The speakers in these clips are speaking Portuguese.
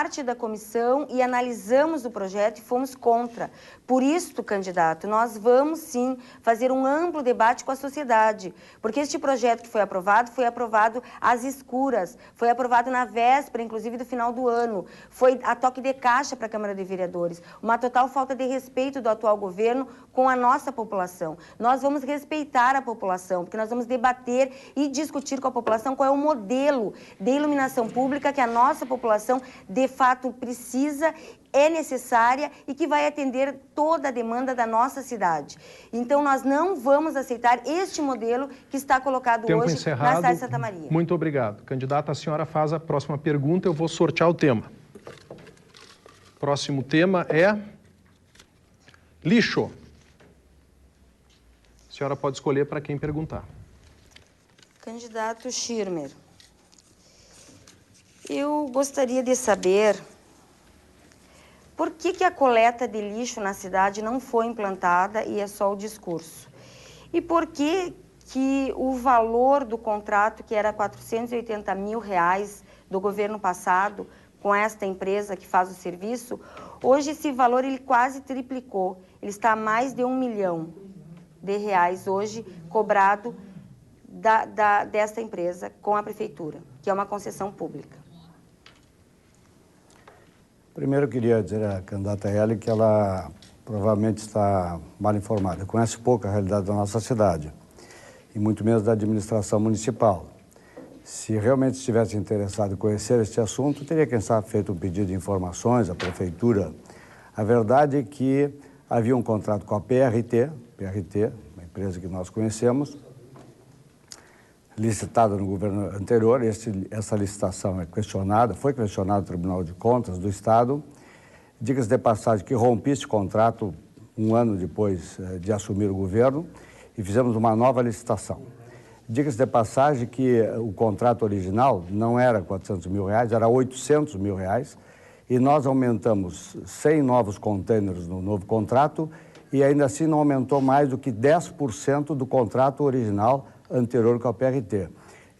parte da comissão e analisamos o projeto e fomos contra. Por isso, candidato, nós vamos sim fazer um amplo debate com a sociedade, porque este projeto que foi aprovado às escuras, foi aprovado na véspera, inclusive, do final do ano, foi a toque de caixa para a Câmara de Vereadores, uma total falta de respeito do atual governo com a nossa população. Nós vamos respeitar a população, porque nós vamos debater e discutir com a população qual é o modelo de iluminação pública que a nossa população, de fato, precisa, é necessária e que vai atender toda a demanda da nossa cidade. Então, nós não vamos aceitar este modelo que está colocado Tempo hoje encerrado. na cidade de Santa Maria. Muito obrigado. Candidata, a senhora faz a próxima pergunta, eu vou sortear o tema. Próximo tema é lixo. A senhora pode escolher para quem perguntar. Candidato Schirmer, eu gostaria de saber por que a coleta de lixo na cidade não foi implantada e é só o discurso. E por que o valor do contrato, que era R$480 mil do governo passado, com esta empresa que faz o serviço, hoje esse valor ele quase triplicou. Ele está a mais de R$1 milhão hoje cobrado desta empresa com a prefeitura, que é uma concessão pública. Primeiro, eu queria dizer à candidata Ellen que ela provavelmente está mal informada, conhece pouco a realidade da nossa cidade, e muito menos da administração municipal. Se realmente estivesse interessado em conhecer este assunto, teria, quem sabe, feito um pedido de informações à prefeitura. A verdade é que havia um contrato com a PRT, uma empresa que nós conhecemos, licitada no governo anterior. Essa licitação foi questionada no Tribunal de Contas do Estado. Diga-se de passagem que rompi esse contrato um ano depois de assumir o governo e fizemos uma nova licitação. Diga-se de passagem que o contrato original não era R$400 mil, era R$800 mil, e nós aumentamos 100 novos contêineres no novo contrato e ainda assim não aumentou mais do que 10% do contrato original anterior com a PRT.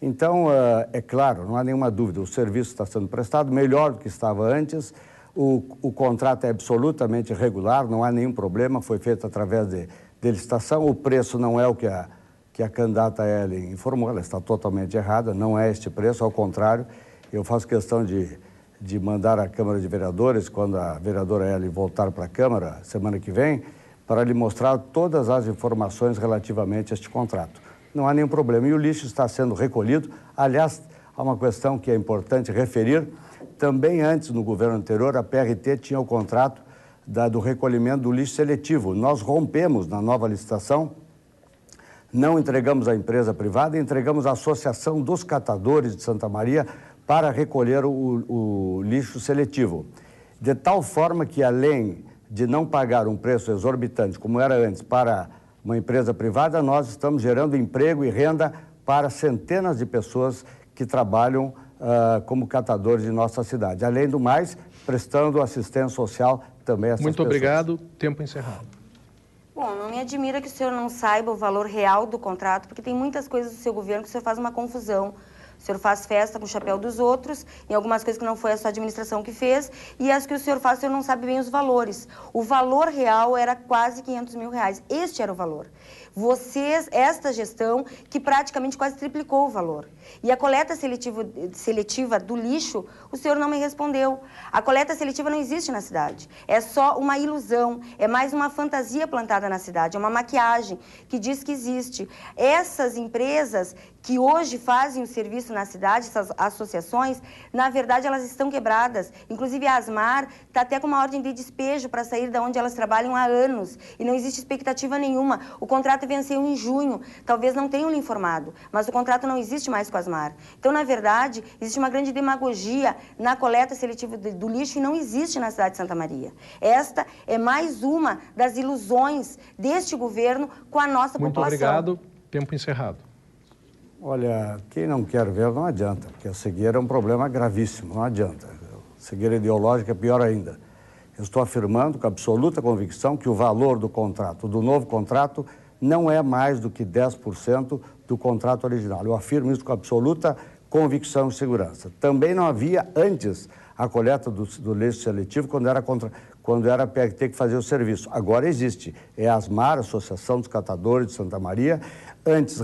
Então, é claro, não há nenhuma dúvida, o serviço está sendo prestado melhor do que estava antes, o contrato é absolutamente regular, não há nenhum problema, foi feito através de licitação, o preço não é o que a candidata Ellen informou, ela está totalmente errada, não é este preço, ao contrário, eu faço questão de mandar à Câmara de Vereadores, quando a vereadora Ellen voltar para a Câmara semana que vem, para lhe mostrar todas as informações relativamente a este contrato. Não há nenhum problema. E o lixo está sendo recolhido. Aliás, há uma questão que é importante referir. Também antes, no governo anterior, a PRT tinha o contrato do recolhimento do lixo seletivo. Nós rompemos na nova licitação, não entregamos à empresa privada, entregamos à Associação dos Catadores de Santa Maria para recolher o lixo seletivo. De tal forma que, além de não pagar um preço exorbitante, como era antes, para uma empresa privada, nós estamos gerando emprego e renda para centenas de pessoas que trabalham como catadores de nossa cidade. Além do mais, prestando assistência social também a essas pessoas. Muito obrigado. Tempo encerrado. Bom, não me admira que o senhor não saiba o valor real do contrato, porque tem muitas coisas do seu governo que o senhor faz uma confusão. O senhor faz festa com o chapéu dos outros, em algumas coisas que não foi a sua administração que fez, e as que o senhor faz, o senhor não sabe bem os valores. O valor real era quase R$500 mil. Este era o valor. Esta gestão, que praticamente quase triplicou o valor. E a coleta seletiva do lixo, o senhor não me respondeu. A coleta seletiva não existe na cidade. É só uma ilusão, é mais uma fantasia plantada na cidade, é uma maquiagem que diz que existe. Essas empresas que hoje fazem o serviço na cidade, essas associações, na verdade elas estão quebradas. Inclusive a Asmar está até com uma ordem de despejo para sair de onde elas trabalham há anos e não existe expectativa nenhuma. O contrato venceu em junho, talvez não tenham lhe informado, mas o contrato não existe mais com a Asmar. Então, na verdade, existe uma grande demagogia na coleta seletiva do lixo e não existe na cidade de Santa Maria. Esta é mais uma das ilusões deste governo com a nossa população. Muito obrigado. Tempo encerrado. Olha, quem não quer ver não adianta, porque a cegueira é um problema gravíssimo, não adianta. Cegueira ideológica é pior ainda. Eu estou afirmando com absoluta convicção que o valor do contrato, do novo contrato, não é mais do que 10% do contrato original. Eu afirmo isso com absoluta convicção e segurança. Também não havia antes a coleta do leite seletivo quando era a PRT que fazia o serviço. Agora existe. É a ASMAR, Associação dos Catadores de Santa Maria. Antes,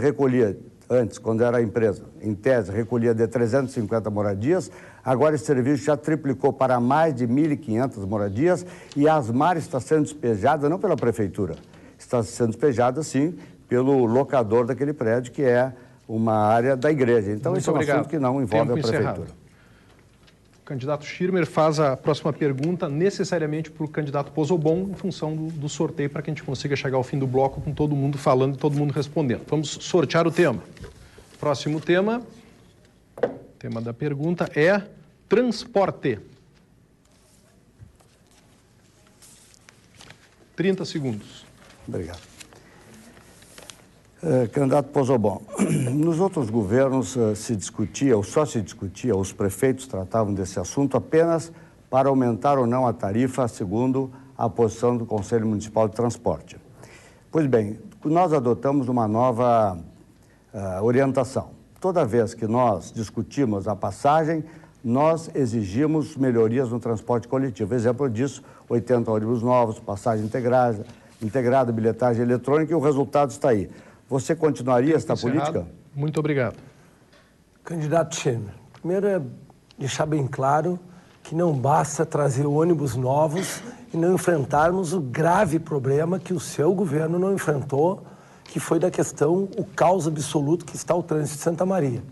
quando era a empresa, em tese, recolhia de 350 moradias. Agora esse serviço já triplicou para mais de 1.500 moradias e a ASMAR está sendo despejada não pela prefeitura, está sendo despejada, sim, pelo locador daquele prédio, que é uma área da igreja. Então, esse é um assunto que não envolve a prefeitura. O candidato Schirmer faz a próxima pergunta necessariamente para o candidato Pozobon, em função do sorteio, para que a gente consiga chegar ao fim do bloco com todo mundo falando e todo mundo respondendo. Vamos sortear o tema. Próximo tema, tema da pergunta é transporte. 30 segundos. Obrigado. Candidato Pozobon, nos outros governos se discutia, ou só se discutia, os prefeitos tratavam desse assunto apenas para aumentar ou não a tarifa, segundo a posição do Conselho Municipal de Transporte. Pois bem, nós adotamos uma nova orientação. Toda vez que nós discutimos a passagem, nós exigimos melhorias no transporte coletivo. Exemplo disso, 80 ônibus novos, passagem integrada, bilhetagem eletrônica, e o resultado está aí. Você continuaria esta política? Muito obrigado. Candidato Schirmer, primeiro é deixar bem claro que não basta trazer ônibus novos e não enfrentarmos o grave problema que o seu governo não enfrentou, que foi da questão, o caos absoluto que está o trânsito de Santa Maria.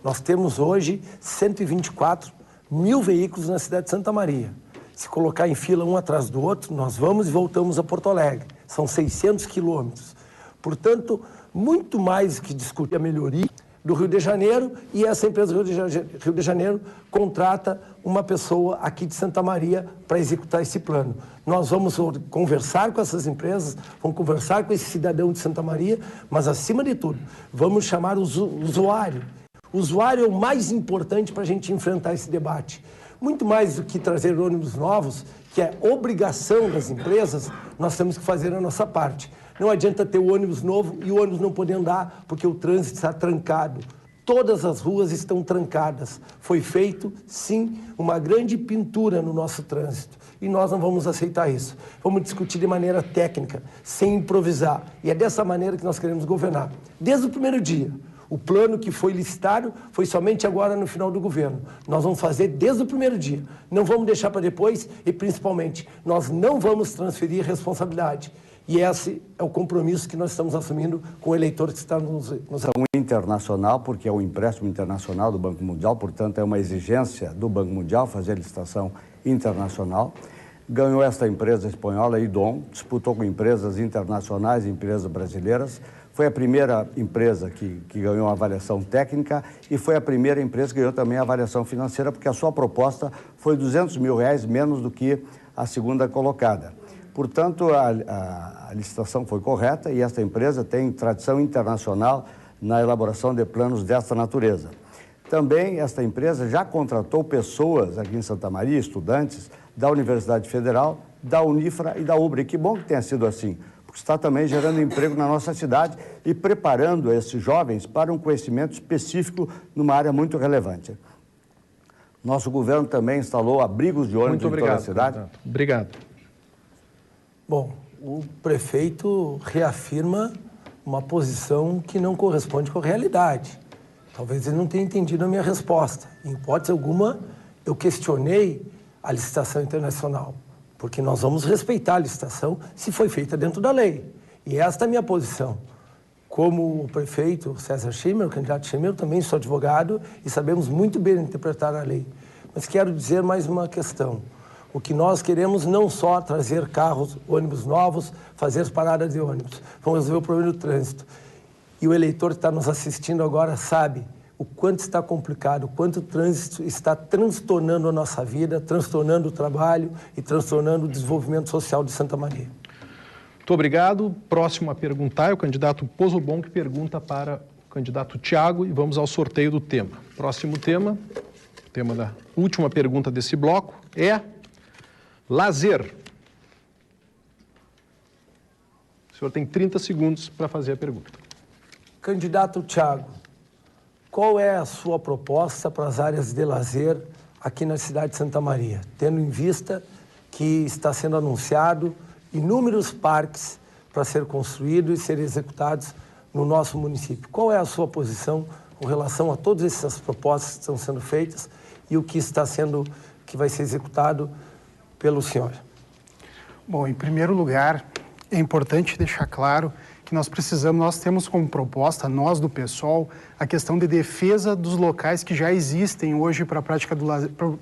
Nós temos hoje 124 mil veículos na cidade de Santa Maria. Se colocar em fila um atrás do outro, nós vamos e voltamos a Porto Alegre. São 600 quilômetros. Portanto, muito mais que discutir a melhoria do Rio de Janeiro, e essa empresa do Rio de Janeiro contrata uma pessoa aqui de Santa Maria para executar esse plano. Nós vamos conversar com essas empresas, vamos conversar com esse cidadão de Santa Maria, mas, acima de tudo, vamos chamar o usuário. O usuário é o mais importante para a gente enfrentar esse debate. Muito mais do que trazer ônibus novos, que é obrigação das empresas, nós temos que fazer a nossa parte. Não adianta ter o ônibus novo e o ônibus não poder andar porque o trânsito está trancado. Todas as ruas estão trancadas. Foi feito, sim, uma grande pintura no nosso trânsito. E nós não vamos aceitar isso. Vamos discutir de maneira técnica, sem improvisar. E é dessa maneira que nós queremos governar. Desde o primeiro dia. O plano que foi listado foi somente agora no final do governo. Nós vamos fazer desde o primeiro dia. Não vamos deixar para depois e, principalmente, nós não vamos transferir responsabilidade. E esse é o compromisso que nós estamos assumindo com o eleitor que está nos... Internacional, porque é um empréstimo internacional do Banco Mundial, portanto é uma exigência do Banco Mundial fazer licitação internacional. Ganhou esta empresa espanhola, IDOM, disputou com empresas internacionais e empresas brasileiras. Foi a primeira empresa que ganhou a avaliação técnica e foi a primeira empresa que ganhou também a avaliação financeira, porque a sua proposta foi R$200 mil menos do que a segunda colocada. Portanto, a licitação foi correta e esta empresa tem tradição internacional na elaboração de planos desta natureza. Também esta empresa já contratou pessoas aqui em Santa Maria, estudantes da Universidade Federal, da Unifra e da UBRA. E que bom que tenha sido assim, porque está também gerando emprego na nossa cidade e preparando esses jovens para um conhecimento específico numa área muito relevante. Nosso governo também instalou abrigos de ônibus em toda a cidade. Candidato. Obrigado. Bom, o prefeito reafirma uma posição que não corresponde com a realidade. Talvez ele não tenha entendido a minha resposta. Em hipótese alguma, eu questionei a licitação internacional, porque nós vamos respeitar a licitação se foi feita dentro da lei. E esta é a minha posição. Como o prefeito César Schirmer, o candidato Schirmer, eu também sou advogado e sabemos muito bem interpretar a lei. Mas quero dizer mais uma questão. O que nós queremos não só trazer carros, ônibus novos, fazer paradas de ônibus. Vamos resolver o problema do trânsito. E o eleitor que está nos assistindo agora sabe o quanto está complicado, o quanto o trânsito está transtornando a nossa vida, transtornando o trabalho e transtornando o desenvolvimento social de Santa Maria. Muito obrigado. Próximo a perguntar é o candidato Pozobon, que pergunta para o candidato Tiago, e vamos ao sorteio do tema. Próximo tema, o tema da última pergunta desse bloco é lazer. O senhor tem 30 segundos para fazer a pergunta. Candidato Tiago, qual é a sua proposta para as áreas de lazer aqui na cidade de Santa Maria, tendo em vista que está sendo anunciado inúmeros parques para ser construídos e serem executados no nosso município. Qual é a sua posição com relação a todas essas propostas que estão sendo feitas e o que vai ser executado pelo senhor? Bom, em primeiro lugar, é importante deixar claro que nós temos como proposta, nós do PSOL, a questão de defesa dos locais que já existem hoje para a prática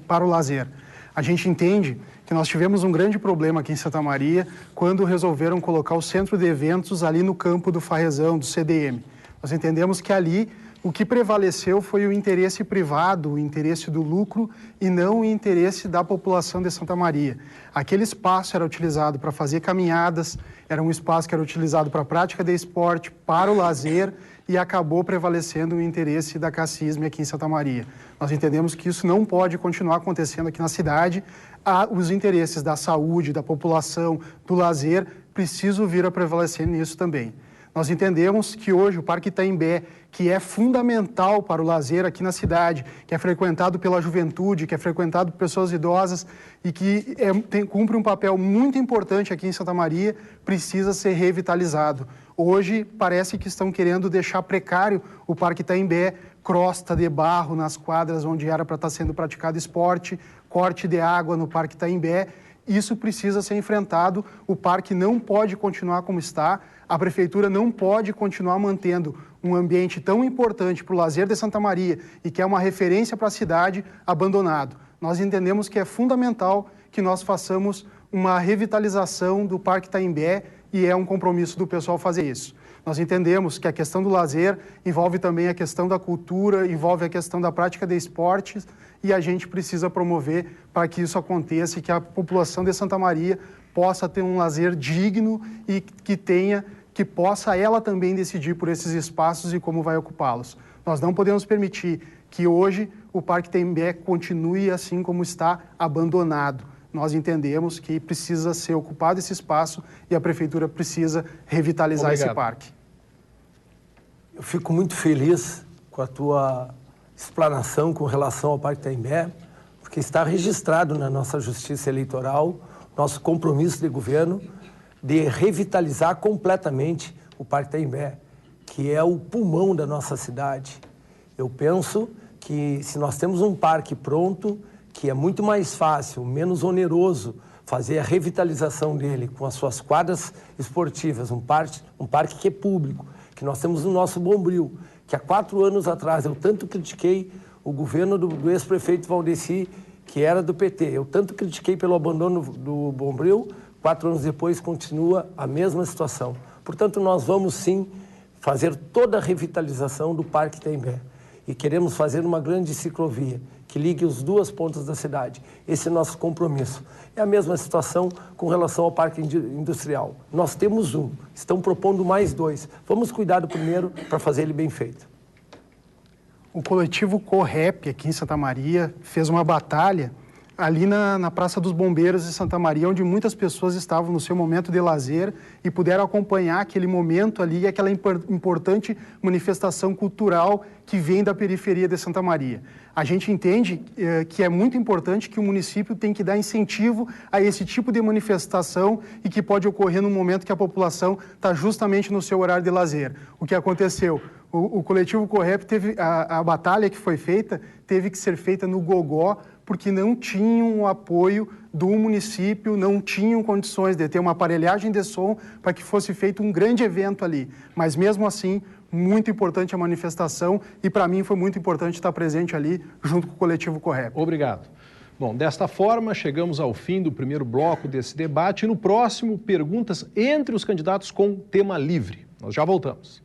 para o lazer. A gente entende que nós tivemos um grande problema aqui em Santa Maria quando resolveram colocar o centro de eventos ali no campo do Farrezão, do CDM. Nós entendemos que ali o que prevaleceu foi o interesse privado, o interesse do lucro e não o interesse da população de Santa Maria. Aquele espaço era utilizado para fazer caminhadas, era um espaço que era utilizado para a prática de esporte, para o lazer e acabou prevalecendo o interesse da cassisme aqui em Santa Maria. Nós entendemos que isso não pode continuar acontecendo aqui na cidade. Os interesses da saúde, da população, do lazer, precisam vir a prevalecer nisso também. Nós entendemos que hoje o Parque Itaimbé, que é fundamental para o lazer aqui na cidade, que é frequentado pela juventude, que é frequentado por pessoas idosas e que cumpre um papel muito importante aqui em Santa Maria, precisa ser revitalizado. Hoje parece que estão querendo deixar precário o Parque Itaimbé, crosta de barro nas quadras onde era para estar sendo praticado esporte, corte de água no Parque Itaimbé. Isso precisa ser enfrentado, o parque não pode continuar como está, a prefeitura não pode continuar mantendo um ambiente tão importante para o lazer de Santa Maria e que é uma referência para a cidade abandonado. Nós entendemos que é fundamental que nós façamos uma revitalização do Parque Itaimbé e é um compromisso do pessoal fazer isso. Nós entendemos que a questão do lazer envolve também a questão da cultura, envolve a questão da prática de esportes e a gente precisa promover para que isso aconteça e que a população de Santa Maria possa ter um lazer digno e que possa ela também decidir por esses espaços e como vai ocupá-los. Nós não podemos permitir que hoje o Parque Itaimbé continue assim como está, abandonado. Nós entendemos que precisa ser ocupado esse espaço e a prefeitura precisa revitalizar esse parque. Eu fico muito feliz com a tua explanação com relação ao Parque Itaimbé, porque está registrado na nossa Justiça Eleitoral nosso compromisso de governo de revitalizar completamente o Parque Itaimbé, que é o pulmão da nossa cidade. Eu penso que se nós temos um parque pronto, que é muito mais fácil, menos oneroso, fazer a revitalização dele com as suas quadras esportivas, um parque que é público, que nós temos no nosso Bombril, que há 4 anos atrás eu tanto critiquei o governo do ex-prefeito Valdeci, que era do PT. Eu tanto critiquei pelo abandono do Bombril, 4 anos depois continua a mesma situação. Portanto, nós vamos sim fazer toda a revitalização do Parque Itaimbé. E queremos fazer uma grande ciclovia que ligue as 2 pontas da cidade. Esse é o nosso compromisso. É a mesma situação com relação ao Parque Industrial. Nós temos um, estão propondo mais 2. Vamos cuidar do primeiro para fazer ele bem feito. O coletivo Correp, aqui em Santa Maria, fez uma batalha ali na Praça dos Bombeiros de Santa Maria, onde muitas pessoas estavam no seu momento de lazer e puderam acompanhar aquele momento ali, aquela importante manifestação cultural que vem da periferia de Santa Maria. A gente entende que é muito importante que o município tem que dar incentivo a esse tipo de manifestação e que pode ocorrer no momento que a população está justamente no seu horário de lazer. O que aconteceu? O coletivo Correp teve a batalha que foi feita, teve que ser feita no gogó, porque não tinham o apoio do município, não tinham condições de ter uma aparelhagem de som para que fosse feito um grande evento ali. Mas mesmo assim, muito importante a manifestação e para mim foi muito importante estar presente ali junto com o coletivo Correp. Obrigado. Bom, desta forma, chegamos ao fim do primeiro bloco desse debate e no próximo, perguntas entre os candidatos com tema livre. Nós já voltamos.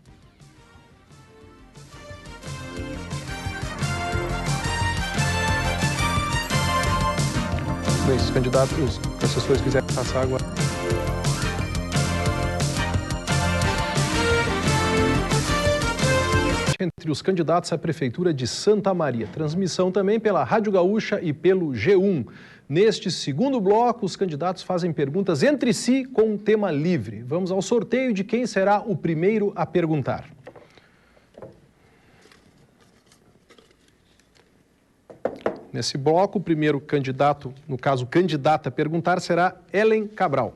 Bem, se os candidatos, os assessores quiserem passar agora. Entre os candidatos à Prefeitura de Santa Maria. Transmissão também pela Rádio Gaúcha e pelo G1. Neste segundo bloco, os candidatos fazem perguntas entre si com um tema livre. Vamos ao sorteio de quem será o primeiro a perguntar. nesse bloco. O primeiro candidato, no caso, candidata a perguntar, será Ellen Cabral.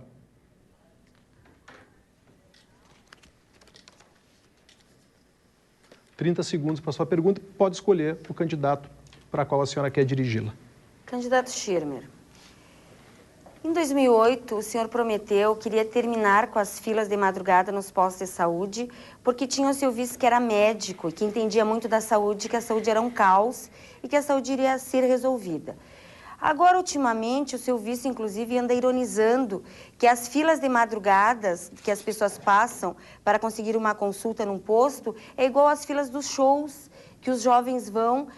...30 segundos para a sua pergunta. Pode escolher o candidato para qual a senhora quer dirigi-la. Candidato Schirmer, em 2008, o senhor prometeu que iria terminar com as filas de madrugada nos postos de saúde, porque tinha o seu vice que era médico e que entendia muito da saúde, que a saúde era um caos e que a saúde iria ser resolvida. Agora, ultimamente, o seu vice, inclusive, anda ironizando que as filas de madrugadas que as pessoas passam para conseguir uma consulta num posto é igual às filas dos shows que os jovens vão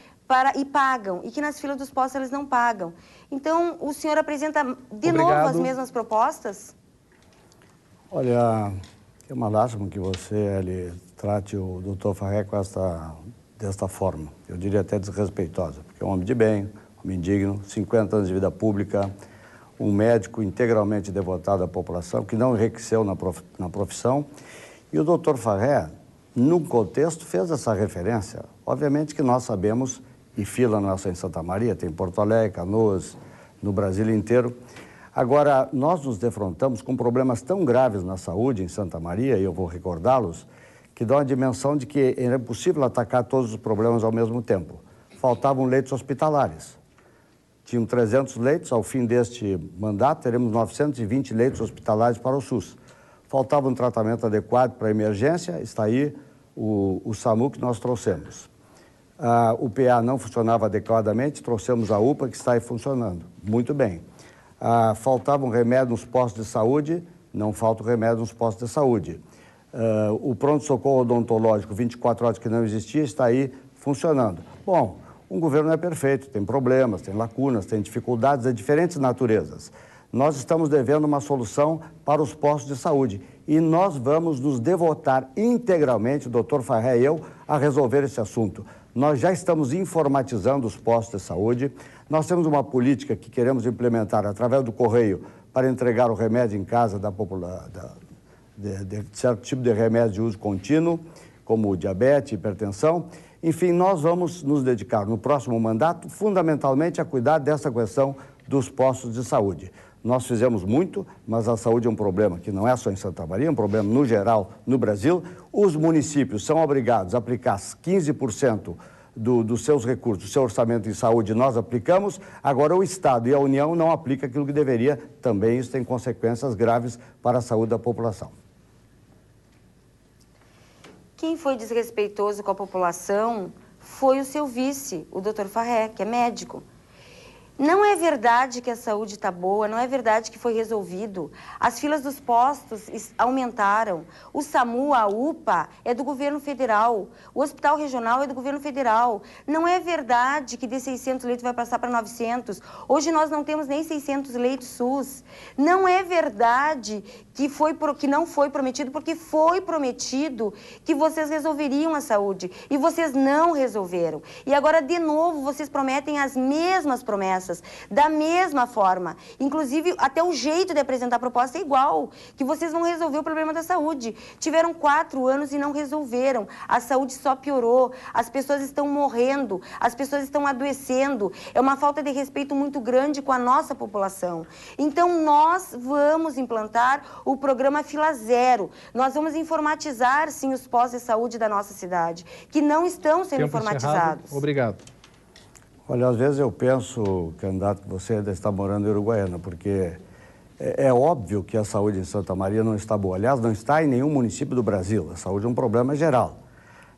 e pagam, e que nas filas dos postos eles não pagam. Então, o senhor apresenta de novo as mesmas propostas? Olha, é uma lástima que você trate o doutor Farré desta forma. Eu diria até desrespeitosa, porque é um homem de bem, homem digno, 50 anos de vida pública, um médico integralmente devotado à população, que não enriqueceu na profissão. E o doutor Farré, num contexto, fez essa referência. Obviamente que nós sabemos, e fila não é só em Santa Maria, tem Porto Alegre, Canoas, no Brasil inteiro. Agora, nós nos defrontamos com problemas tão graves na saúde em Santa Maria, e eu vou recordá-los, que dão a dimensão de que era impossível atacar todos os problemas ao mesmo tempo. Faltavam leitos hospitalares. Tinham 300 leitos, ao fim deste mandato teremos 920 leitos hospitalares para o SUS. Faltava um tratamento adequado para a emergência, está aí o SAMU que nós trouxemos. O PA não funcionava adequadamente, trouxemos a UPA que está aí funcionando. Muito bem. Faltava um remédio nos postos de saúde, não falta o remédio nos postos de saúde. O pronto-socorro odontológico, 24 horas que não existia, está aí funcionando. Bom, um governo não é perfeito, tem problemas, tem lacunas, tem dificuldades de diferentes naturezas. Nós estamos devendo uma solução para os postos de saúde e nós vamos nos devotar integralmente, o doutor Farré e eu, a resolver esse assunto. Nós já estamos informatizando os postos de saúde, nós temos uma política que queremos implementar através do correio para entregar o remédio em casa de certo tipo de remédio de uso contínuo, como diabetes, hipertensão. Enfim, nós vamos nos dedicar no próximo mandato, fundamentalmente, a cuidar dessa questão dos postos de saúde. Nós fizemos muito, mas a saúde é um problema que não é só em Santa Maria, é um problema no geral no Brasil. Os municípios são obrigados a aplicar 15% dos seus recursos, do seu orçamento em saúde, nós aplicamos. Agora o Estado e a União não aplicam aquilo que deveria. Também isso tem consequências graves para a saúde da população. Quem foi desrespeitoso com a população foi o seu vice, o Dr. Farré, que é médico. Não é verdade que a saúde está boa, não é verdade que foi resolvido. As filas dos postos aumentaram. O SAMU, a UPA, é do governo federal. O hospital regional é do governo federal. Não é verdade que de 600 leitos vai passar para 900. Hoje nós não temos nem 600 leitos SUS. Não é verdade que não foi prometido, porque foi prometido que vocês resolveriam a saúde. E vocês não resolveram. E agora, de novo, vocês prometem as mesmas promessas, da mesma forma. Inclusive, até o jeito de apresentar a proposta é igual, que vocês vão resolver o problema da saúde. Tiveram 4 anos e não resolveram. A saúde só piorou, as pessoas estão morrendo, as pessoas estão adoecendo. É uma falta de respeito muito grande com a nossa população. Então, nós vamos implantar o programa Fila Zero. Nós vamos informatizar, sim, os postos de saúde da nossa cidade, que não estão sendo informatizados. Encerrado. Obrigado. Olha, às vezes eu penso, candidato, que você ainda está morando em Uruguaiana, porque é óbvio que a saúde em Santa Maria não está boa. Aliás, não está em nenhum município do Brasil. A saúde é um problema geral.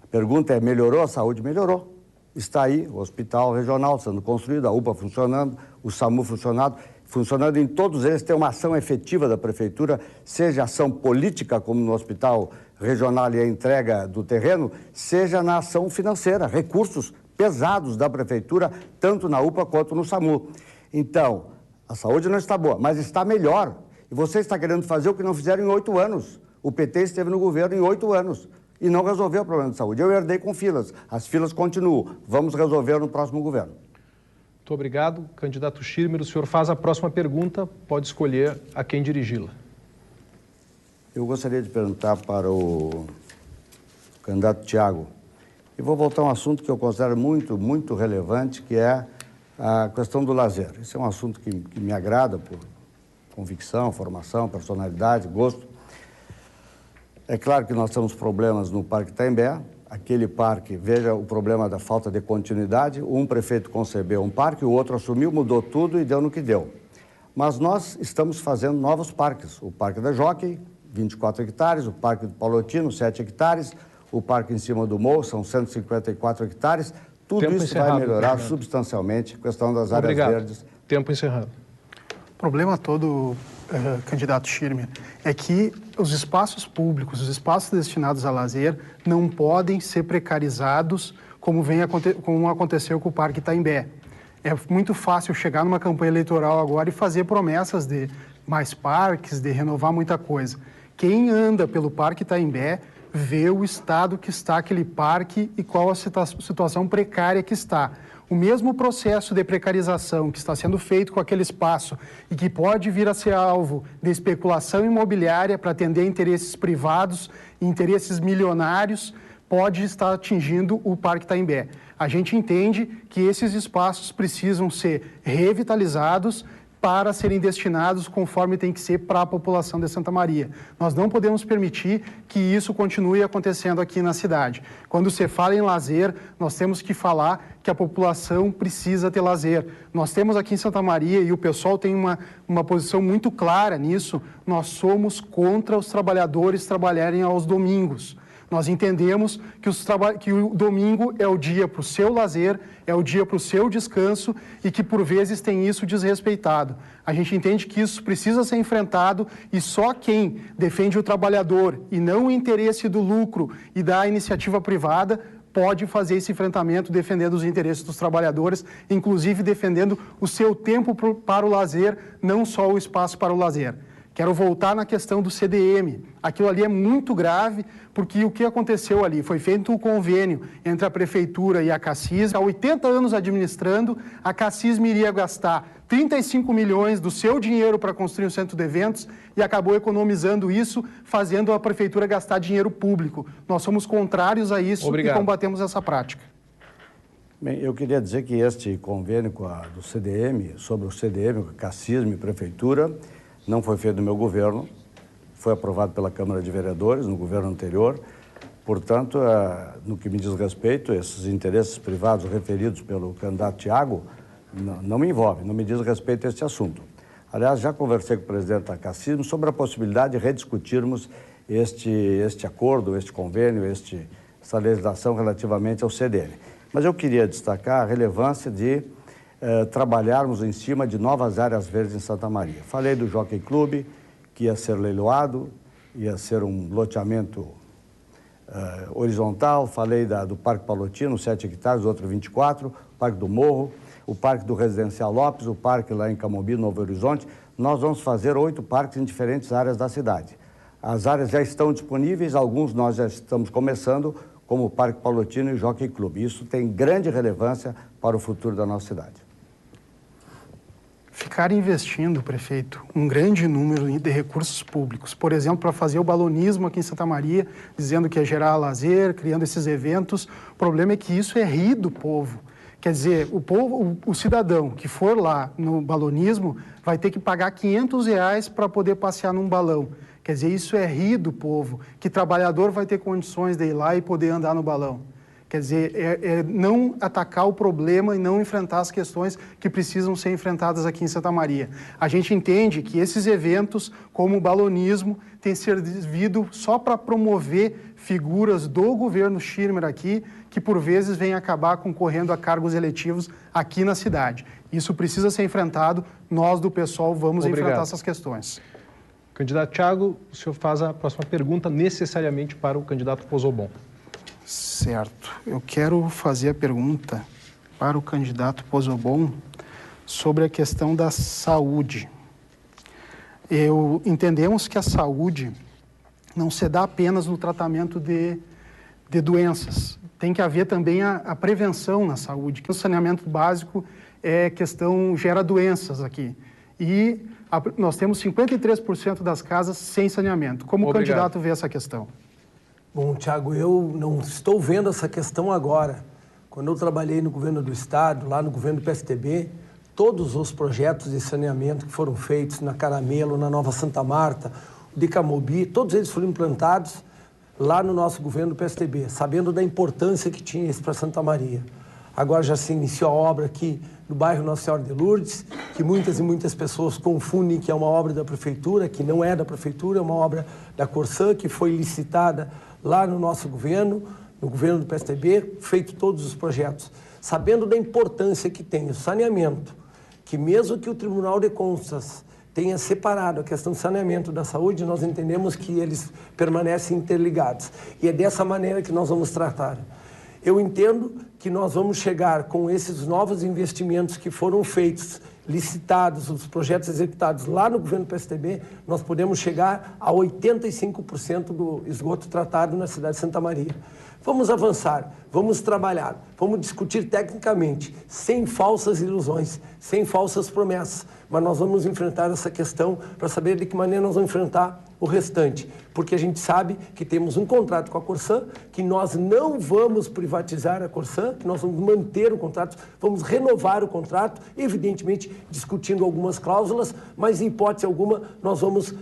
A pergunta é, melhorou a saúde? Melhorou. Está aí o hospital regional sendo construído, a UPA funcionando, o SAMU funcionando em todos eles. Tem uma ação efetiva da prefeitura, seja ação política, como no hospital regional e a entrega do terreno, seja na ação financeira, recursos pesados da prefeitura, tanto na UPA quanto no SAMU. Então, a saúde não está boa, mas está melhor. E você está querendo fazer o que não fizeram em 8 anos. O PT esteve no governo em 8 anos e não resolveu o problema de saúde. Eu herdei com filas. As filas continuam. Vamos resolver no próximo governo. Muito obrigado. Candidato Schirmer, o senhor faz a próxima pergunta, pode escolher a quem dirigi-la. Eu gostaria de perguntar para o candidato Tiago. E vou voltar a um assunto que eu considero muito relevante, que é A questão do lazer. Esse é um assunto que me agrada por convicção, formação, personalidade, gosto. É claro que nós temos problemas no Parque Itaimbé. Aquele parque, veja o problema da falta de continuidade. Um prefeito concebeu um parque, o outro assumiu, mudou tudo e deu no que deu. Mas nós estamos fazendo novos parques. O Parque da Jockey, 24 hectares, o Parque do Palotino, 7 hectares, o Parque em cima do morro, são 154 hectares. Tudo Tempo isso encerrado, vai melhorar Fernando. substancialmente a questão das áreas Obrigado. verdes. Tempo encerrado. O problema todo, candidato Schirmer, é que os espaços públicos, os espaços destinados a lazer, não podem ser precarizados como aconteceu com o Parque Itaimbé. É muito fácil chegar numa campanha eleitoral agora e fazer promessas de mais parques, de renovar muita coisa. Quem anda pelo Parque Itaimbé vê o estado que está aquele parque e qual a situação precária que está. O mesmo processo de precarização que está sendo feito com aquele espaço e que pode vir a ser alvo de especulação imobiliária para atender interesses privados e interesses milionários, pode estar atingindo o Parque Itaimbé. A gente entende que esses espaços precisam ser revitalizados para serem destinados conforme tem que ser para a população de Santa Maria. Nós não podemos permitir que isso continue acontecendo aqui na cidade. Quando se fala em lazer, nós temos que falar que a população precisa ter lazer. Nós temos aqui em Santa Maria, e o pessoal tem uma posição muito clara nisso, nós somos contra os trabalhadores trabalharem aos domingos. Nós entendemos que o domingo é o dia para o seu lazer, é o dia para o seu descanso e que, por vezes, tem isso desrespeitado. A gente entende que isso precisa ser enfrentado e só quem defende o trabalhador e não o interesse do lucro e da iniciativa privada pode fazer esse enfrentamento defendendo os interesses dos trabalhadores, inclusive defendendo o seu tempo para o lazer, não só o espaço para o lazer. Quero voltar na questão do CDM. Aquilo ali é muito grave, porque o que aconteceu ali? Foi feito um convênio entre a Prefeitura e a CACISM. Há 80 anos administrando, a CACISM iria gastar 35 milhões do seu dinheiro para construir um centro de eventos e acabou economizando isso, fazendo a Prefeitura gastar dinheiro público. Nós somos contrários a isso. Obrigado. E combatemos essa prática. Bem, eu queria dizer que este convênio do CDM, sobre o CDM, com a CACISM e Prefeitura, não foi feito no meu governo, foi aprovado pela Câmara de Vereadores no governo anterior. Portanto, no que me diz respeito, esses interesses privados referidos pelo candidato Thiago não me envolvem, não me diz respeito a este assunto. Aliás, já conversei com o presidente da CACISM sobre a possibilidade de rediscutirmos este acordo, este convênio, essa legislação relativamente ao CDM. Mas eu queria destacar a relevância de trabalharmos em cima de novas áreas verdes em Santa Maria. Falei do Jockey Club, que ia ser leiloado, ia ser um loteamento horizontal. Falei do Parque Palotino, 7 hectares, outro 24, o Parque do Morro, o Parque do Residencial Lopes, o Parque lá em Camobi, Novo Horizonte. Nós vamos fazer 8 parques em diferentes áreas da cidade. As áreas já estão disponíveis, alguns nós já estamos começando, como o Parque Palotino e o Jockey Club. Isso tem grande relevância para o futuro da nossa cidade. Ficar investindo, prefeito, um grande número de recursos públicos, por exemplo, para fazer o balonismo aqui em Santa Maria, dizendo que ia gerar lazer, criando esses eventos, o problema é que isso é rir do povo. Quer dizer, o cidadão que for lá no balonismo vai ter que pagar R$500 para poder passear num balão. Quer dizer, isso é rir do povo. Que trabalhador vai ter condições de ir lá e poder andar no balão? Quer dizer, é não atacar o problema e não enfrentar as questões que precisam ser enfrentadas aqui em Santa Maria. A gente entende que esses eventos, como o balonismo, têm servido só para promover figuras do governo Schirmer aqui, que por vezes vêm acabar concorrendo a cargos eletivos aqui na cidade. Isso precisa ser enfrentado, nós do PSOL vamos enfrentar essas questões. Candidato Thiago, o senhor faz a próxima pergunta necessariamente para o candidato Pozobon. Certo. Eu quero fazer a pergunta para o candidato Pozobon sobre a questão da saúde. Entendemos que a saúde não se dá apenas no tratamento de doenças. Tem que haver também a prevenção na saúde, que o saneamento básico gera doenças aqui. E nós temos 53% das casas sem saneamento. Como o candidato vê essa questão? Bom, Thiago, eu não estou vendo essa questão agora. Quando eu trabalhei no governo do Estado, lá no governo do PSDB, todos os projetos de saneamento que foram feitos na Caramelo, na Nova Santa Marta, de Camobi, todos eles foram implantados lá no nosso governo do PSDB, sabendo da importância que tinha isso para Santa Maria. Agora já se iniciou a obra aqui no bairro Nossa Senhora de Lourdes, que muitas e muitas pessoas confundem que é uma obra da prefeitura, que não é da prefeitura, é uma obra da Corsã, que foi licitada lá no nosso governo, no governo do PSDB, feito todos os projetos. Sabendo da importância que tem o saneamento, que mesmo que o Tribunal de Contas tenha separado a questão do saneamento da saúde, nós entendemos que eles permanecem interligados. E é dessa maneira que nós vamos tratar. Eu entendo que nós vamos chegar com esses novos investimentos que foram feitos, licitados, os projetos executados lá no governo do PSDB, nós podemos chegar a 85% do esgoto tratado na cidade de Santa Maria. Vamos avançar, vamos trabalhar, vamos discutir tecnicamente, sem falsas ilusões, sem falsas promessas, mas nós vamos enfrentar essa questão para saber de que maneira nós vamos enfrentar o restante, porque a gente sabe que temos um contrato com a Corsã, que nós não vamos privatizar a Corsã, que nós vamos manter o contrato, vamos renovar o contrato, evidentemente discutindo algumas cláusulas, mas em hipótese alguma nós vamos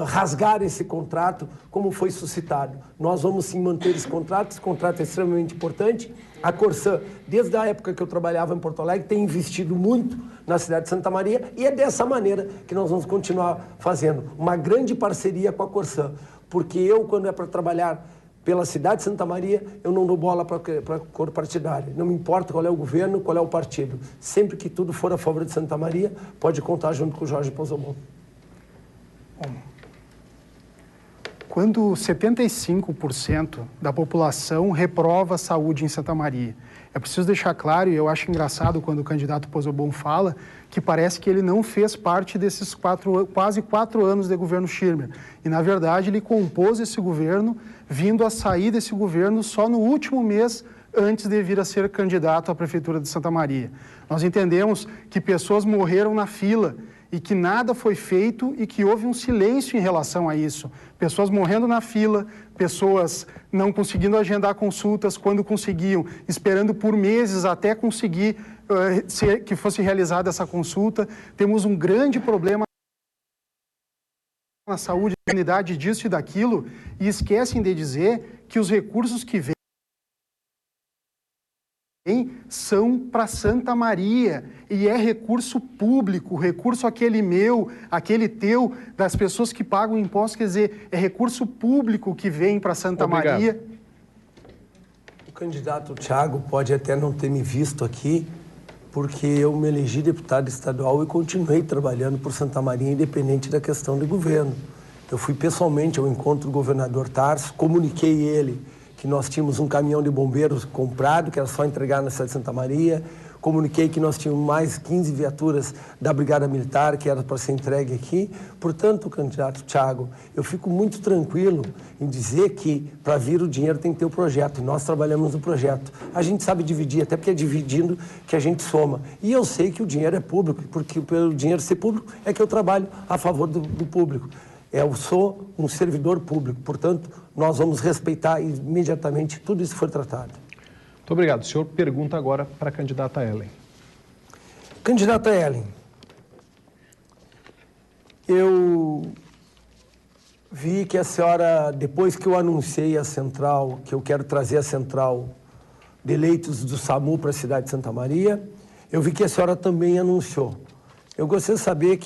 rasgar esse contrato como foi suscitado. Nós vamos sim manter esse contrato é extremamente importante. A Corsã, desde a época que eu trabalhava em Porto Alegre, tem investido muito na cidade de Santa Maria e é dessa maneira que nós vamos continuar fazendo uma grande parceria com a Corsã, porque eu, quando é para trabalhar pela cidade de Santa Maria, eu não dou bola para a cor partidária. Não me importa qual é o governo, qual é o partido. Sempre que tudo for a favor de Santa Maria, pode contar junto com o Jorge Pozzobon. Bom, quando 75% da população reprova a saúde em Santa Maria, é preciso deixar claro, e eu acho engraçado quando o candidato Pozzobon fala, que parece que ele não fez parte desses quase 4 anos de governo Schirmer. E, na verdade, ele compôs esse governo, vindo a sair desse governo só no último mês antes de vir a ser candidato à Prefeitura de Santa Maria. Nós entendemos que pessoas morreram na fila e que nada foi feito e que houve um silêncio em relação a isso. Pessoas morrendo na fila, pessoas não conseguindo agendar consultas, quando conseguiam, esperando por meses até conseguir que fosse realizada essa consulta. Temos um grande problema na saúde, na unidade disso e daquilo, e esquecem de dizer que os recursos que vêm são para Santa Maria e é recurso público, recurso aquele meu, aquele teu, das pessoas que pagam impostos, quer dizer, é recurso público que vem para Santa Maria. O candidato Thiago pode até não ter me visto aqui, porque eu me elegi deputado estadual e continuei trabalhando por Santa Maria, independente da questão de governo. Eu fui pessoalmente ao encontro do governador Tarso, comuniquei ele que nós tínhamos um caminhão de bombeiros comprado, que era só entregar na cidade de Santa Maria. Comuniquei que nós tínhamos mais 15 viaturas da Brigada Militar, que era para ser entregue aqui. Portanto, candidato Thiago, eu fico muito tranquilo em dizer que para vir o dinheiro tem que ter o projeto. E nós trabalhamos no projeto. A gente sabe dividir, até porque é dividindo que a gente soma. E eu sei que o dinheiro é público, porque pelo dinheiro ser público é que eu trabalho a favor do público. Eu sou um servidor público, portanto, nós vamos respeitar imediatamente tudo isso que for tratado. Muito obrigado. O senhor pergunta agora para a candidata Ellen. Candidata Ellen, eu vi que a senhora, depois que eu anunciei a central, que eu quero trazer a central de leitos do SAMU para a cidade de Santa Maria, eu vi que a senhora também anunciou. Eu gostaria de saber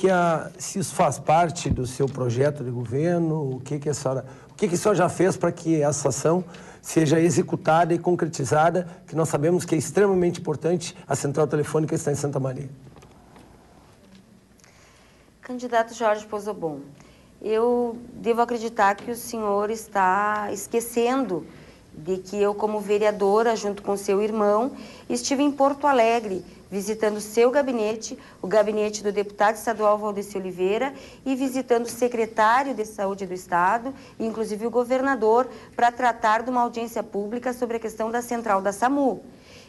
se isso faz parte do seu projeto de governo, o que a senhora já fez para que essa ação seja executada e concretizada, que nós sabemos que é extremamente importante, a central telefônica está em Santa Maria. Candidato Jorge Pozzobon, eu devo acreditar que o senhor está esquecendo de que eu, como vereadora, junto com seu irmão, estive em Porto Alegre, visitando seu gabinete, o gabinete do deputado estadual Valdeci Oliveira e visitando o secretário de Saúde do Estado, e inclusive o governador, para tratar de uma audiência pública sobre a questão da central da SAMU.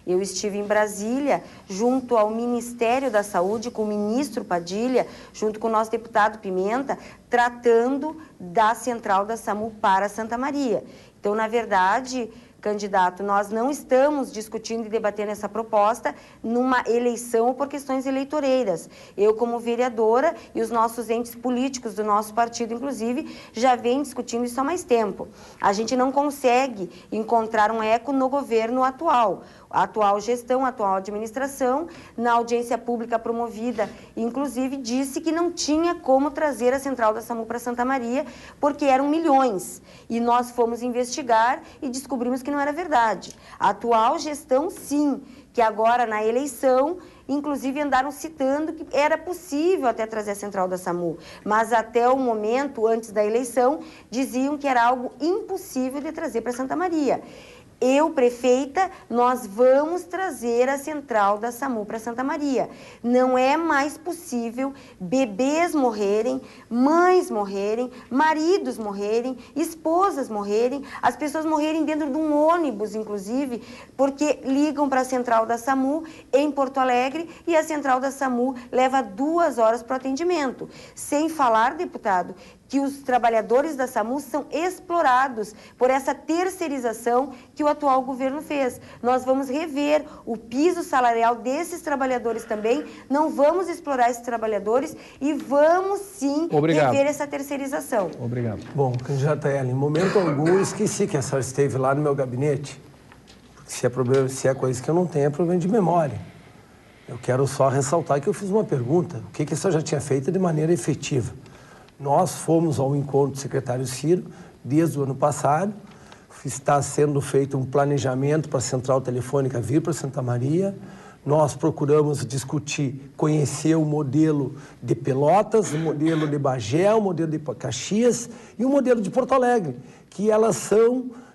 Eu estive em Brasília, junto ao Ministério da Saúde, com o ministro Padilha, junto com o nosso deputado Pimenta, tratando da central da SAMU para Santa Maria. Então, na verdade, Candidato, nós não estamos discutindo e debatendo essa proposta numa eleição ou por questões eleitoreiras. Eu, como vereadora, e os nossos entes políticos do nosso partido, inclusive, já vem discutindo isso há mais tempo. A gente não consegue encontrar um eco no governo atual. A atual gestão, a atual administração, na audiência pública promovida, inclusive, disse que não tinha como trazer a central da SAMU para Santa Maria, porque eram milhões. E nós fomos investigar e descobrimos que não era verdade. A atual gestão, sim, que agora na eleição, inclusive andaram citando que era possível até trazer a central da SAMU, mas até o momento, antes da eleição, diziam que era algo impossível de trazer para Santa Maria. Eu, prefeita, nós vamos trazer a central da SAMU para Santa Maria. Não é mais possível bebês morrerem, mães morrerem, maridos morrerem, esposas morrerem, as pessoas morrerem dentro de um ônibus, inclusive, porque ligam para a central da SAMU em Porto Alegre e a central da SAMU leva 2 horas para o atendimento. Sem falar, deputado, que os trabalhadores da SAMU são explorados por essa terceirização que o atual governo fez. Nós vamos rever o piso salarial desses trabalhadores também, não vamos explorar esses trabalhadores e vamos sim rever essa terceirização. Obrigado. Bom, candidata Ellen, em momento algum eu esqueci que a senhora esteve lá no meu gabinete. Porque se é coisa que eu não tenho, é problema de memória. Eu quero só ressaltar que eu fiz uma pergunta, o que a senhora já tinha feito de maneira efetiva. Nós fomos ao encontro do secretário Ciro desde o ano passado. Está sendo feito um planejamento para a central telefônica vir para Santa Maria. Nós procuramos discutir, conhecer o modelo de Pelotas, o modelo de Bagé, o modelo de Caxias e o modelo de Porto Alegre, que elas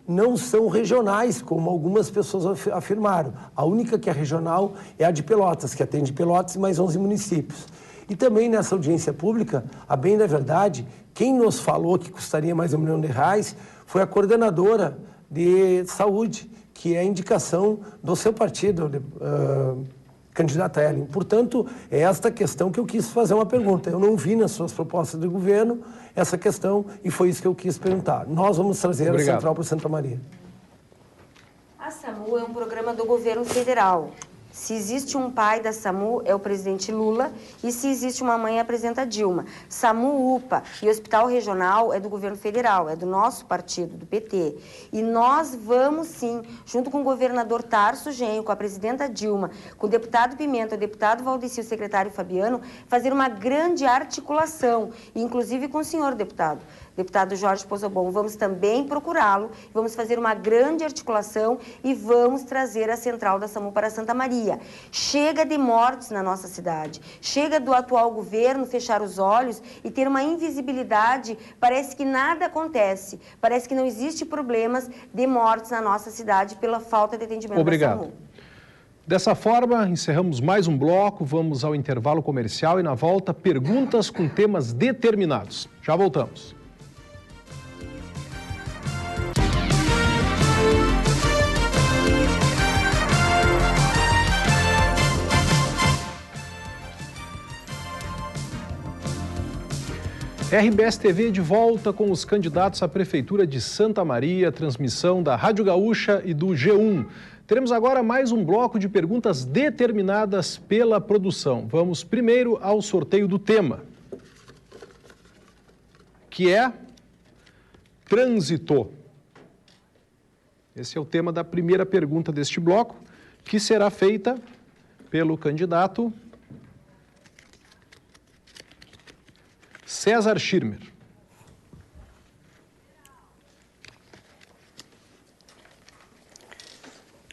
não são regionais, como algumas pessoas afirmaram. A única que é regional é a de Pelotas, que atende Pelotas e mais 11 municípios. E também nessa audiência pública, a bem da verdade, quem nos falou que custaria mais R$1 milhão foi a coordenadora de saúde, que é a indicação do seu partido, candidata Ellen. Portanto, é esta questão que eu quis fazer uma pergunta. Eu não vi nas suas propostas de governo essa questão e foi isso que eu quis perguntar. Nós vamos trazer a central para Santa Maria. A SAMU é um programa do governo federal. Se existe um pai da SAMU, é o presidente Lula, e se existe uma mãe, é a presidenta Dilma. SAMU, UPA e Hospital Regional é do governo federal, é do nosso partido, do PT. E nós vamos, sim, junto com o governador Tarso Genro, com a presidenta Dilma, com o deputado Pimenta, o deputado Valdeci, o secretário Fabiano, fazer uma grande articulação, inclusive com o senhor deputado Jorge Pozobon. Vamos também procurá-lo, vamos fazer uma grande articulação e vamos trazer a central da SAMU para Santa Maria. Chega de mortes na nossa cidade, chega do atual governo fechar os olhos e ter uma invisibilidade, parece que nada acontece, parece que não existe problemas de mortes na nossa cidade pela falta de atendimento da SAMU. Dessa forma, encerramos mais um bloco, vamos ao intervalo comercial e na volta, perguntas com temas determinados. Já voltamos. RBS TV de volta com os candidatos à Prefeitura de Santa Maria, transmissão da Rádio Gaúcha e do G1. Teremos agora mais um bloco de perguntas determinadas pela produção. Vamos primeiro ao sorteio do tema, que é trânsito. Esse é o tema da primeira pergunta deste bloco, que será feita pelo candidato César Schirmer.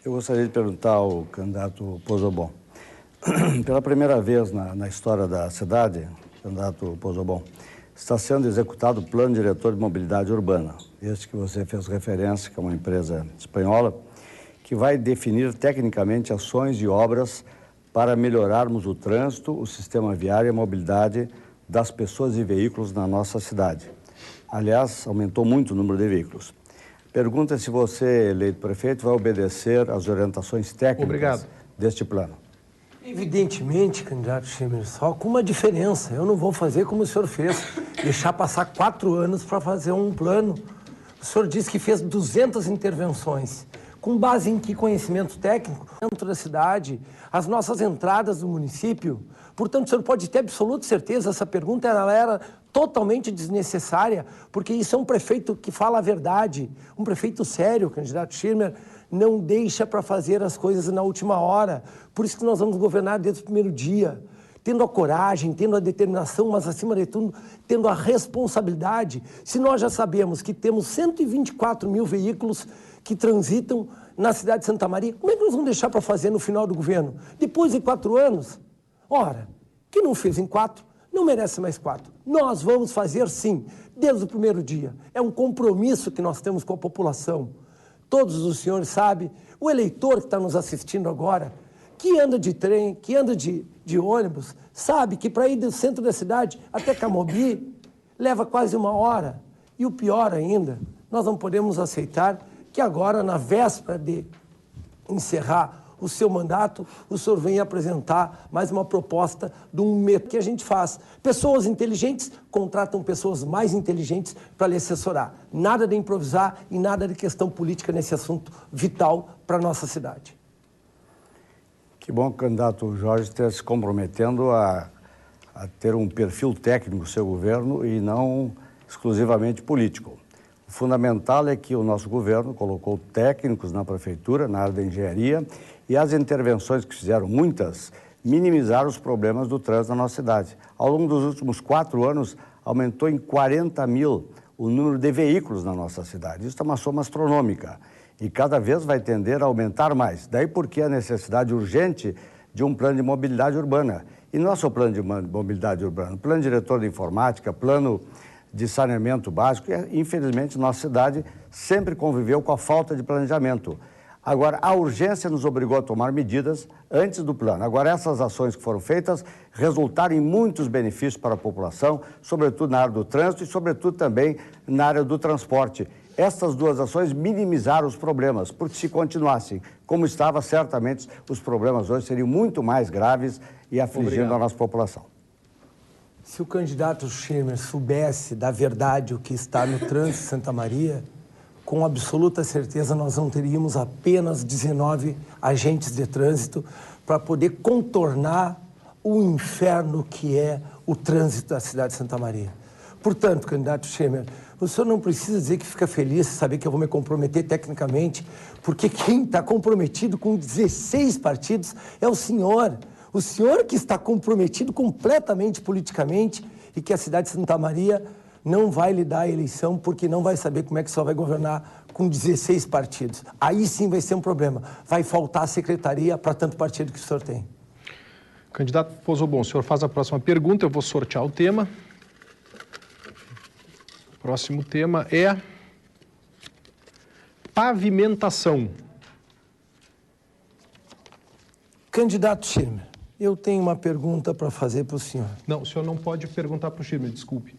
Eu gostaria de perguntar ao candidato Pozobon. Pela primeira vez na história da cidade, candidato Pozobon, está sendo executado o Plano Diretor de Mobilidade Urbana, este que você fez referência, que é uma empresa espanhola, que vai definir tecnicamente ações e obras para melhorarmos o trânsito, o sistema viário e a mobilidade das pessoas e veículos na nossa cidade. Aliás, aumentou muito o número de veículos. Pergunta se você, eleito prefeito, vai obedecer às orientações técnicas deste plano. Evidentemente, candidato Schirmer, só com uma diferença. Eu não vou fazer como o senhor fez, deixar passar 4 anos para fazer um plano. O senhor disse que fez 200 intervenções. Com base em que conhecimento técnico? Dentro da cidade, as nossas entradas do município. Portanto, o senhor pode ter absoluta certeza, essa pergunta ela era totalmente desnecessária, porque isso é um prefeito que fala a verdade, um prefeito sério, o candidato Schirmer, não deixa para fazer as coisas na última hora. Por isso que nós vamos governar desde o primeiro dia, tendo a coragem, tendo a determinação, mas acima de tudo, tendo a responsabilidade. Se nós já sabemos que temos 124 mil veículos que transitam na cidade de Santa Maria, como é que nós vamos deixar para fazer no final do governo? Depois de 4 anos? Ora, quem não fez em 4, não merece mais 4. Nós vamos fazer sim, desde o primeiro dia. É um compromisso que nós temos com a população. Todos os senhores sabem, o eleitor que está nos assistindo agora, que anda de trem, que anda de ônibus, sabe que para ir do centro da cidade até Camobi leva quase 1 hora. E o pior ainda, nós não podemos aceitar que agora, na véspera de encerrar o seu mandato, o senhor venha apresentar mais uma proposta de um método que a gente faz. Pessoas inteligentes contratam pessoas mais inteligentes para lhe assessorar. Nada de improvisar e nada de questão política nesse assunto vital para a nossa cidade. Que bom que o candidato Jorge esteja se comprometendo a ter um perfil técnico do seu governo e não exclusivamente político. O fundamental é que o nosso governo colocou técnicos na prefeitura, na área da engenharia, e as intervenções que fizeram, muitas, minimizaram os problemas do trânsito na nossa cidade. Ao longo dos últimos 4 anos, aumentou em 40 mil o número de veículos na nossa cidade. Isso é uma soma astronômica e cada vez vai tender a aumentar mais. Daí porque a necessidade urgente de um plano de mobilidade urbana. E não é só plano de mobilidade urbana, plano diretor de informática, plano de saneamento básico. E, infelizmente, nossa cidade sempre conviveu com a falta de planejamento. Agora, a urgência nos obrigou a tomar medidas antes do plano. Agora, essas ações que foram feitas resultaram em muitos benefícios para a população, sobretudo na área do trânsito e, sobretudo, também na área do transporte. Essas 2 ações minimizaram os problemas, porque se continuassem como estava, certamente os problemas hoje seriam muito mais graves e afligindo a nossa população. Se o candidato Schirmer soubesse da verdade o que está no trânsito de Santa Maria, com absoluta certeza nós não teríamos apenas 19 agentes de trânsito para poder contornar o inferno que é o trânsito da cidade de Santa Maria. Portanto, candidato Schirmer, o senhor não precisa dizer que fica feliz, saber que eu vou me comprometer tecnicamente, porque quem está comprometido com 16 partidos é o senhor. O senhor que está comprometido completamente politicamente e que a cidade de Santa Maria não vai lhe dar a eleição porque não vai saber como é que só vai governar com 16 partidos. Aí sim vai ser um problema. Vai faltar secretaria para tanto partido que o senhor tem. Candidato Pozzobon, o senhor faz a próxima pergunta, eu vou sortear o tema. O próximo tema é pavimentação. Candidato Schirmer, eu tenho uma pergunta para fazer para o senhor. Não, o senhor não pode perguntar para o Schirmer, desculpe.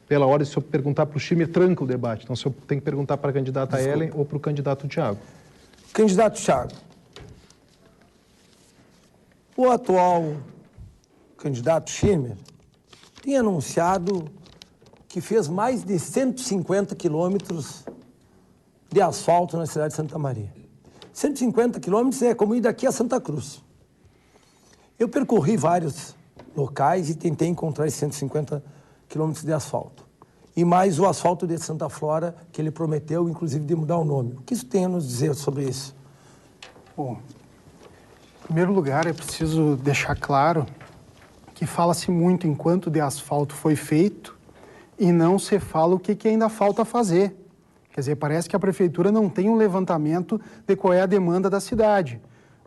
Pela hora, se o senhor perguntar para o Schirmer, tranca o debate. Então, o senhor tem que perguntar para a candidata Ellen ou para o candidato Thiago. Candidato Thiago, o atual candidato Schirmer tem anunciado que fez mais de 150 quilômetros de asfalto na cidade de Santa Maria. 150 quilômetros é como ir daqui a Santa Cruz. Eu percorri vários locais e tentei encontrar esses 150 quilômetros de asfalto. E mais o asfalto de Santa Flora, que ele prometeu, inclusive, de mudar o nome. O que isso tem a nos dizer sobre isso? Bom, em primeiro lugar, é preciso deixar claro que fala-se muito em quanto de asfalto foi feito e não se fala o que ainda falta fazer. Quer dizer, parece que a prefeitura não tem um levantamento de qual é a demanda da cidade.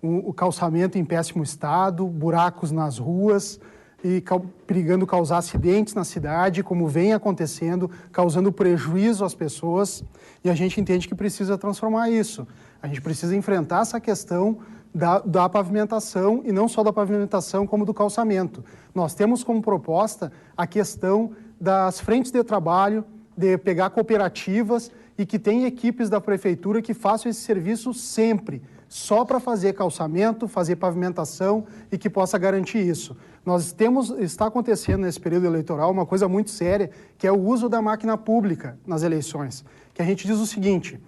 O calçamento em péssimo estado, buracos nas ruas e perigando causar acidentes na cidade, como vem acontecendo, causando prejuízo às pessoas. E a gente entende que precisa transformar isso. A gente precisa enfrentar essa questão da pavimentação, e não só da pavimentação, como do calçamento. Nós temos como proposta a questão das frentes de trabalho, de pegar cooperativas e que tem equipes da prefeitura que façam esse serviço sempre, só para fazer calçamento, fazer pavimentação e que possa garantir isso. Está acontecendo nesse período eleitoral uma coisa muito séria, que é o uso da máquina pública nas eleições, que a gente diz o seguinte: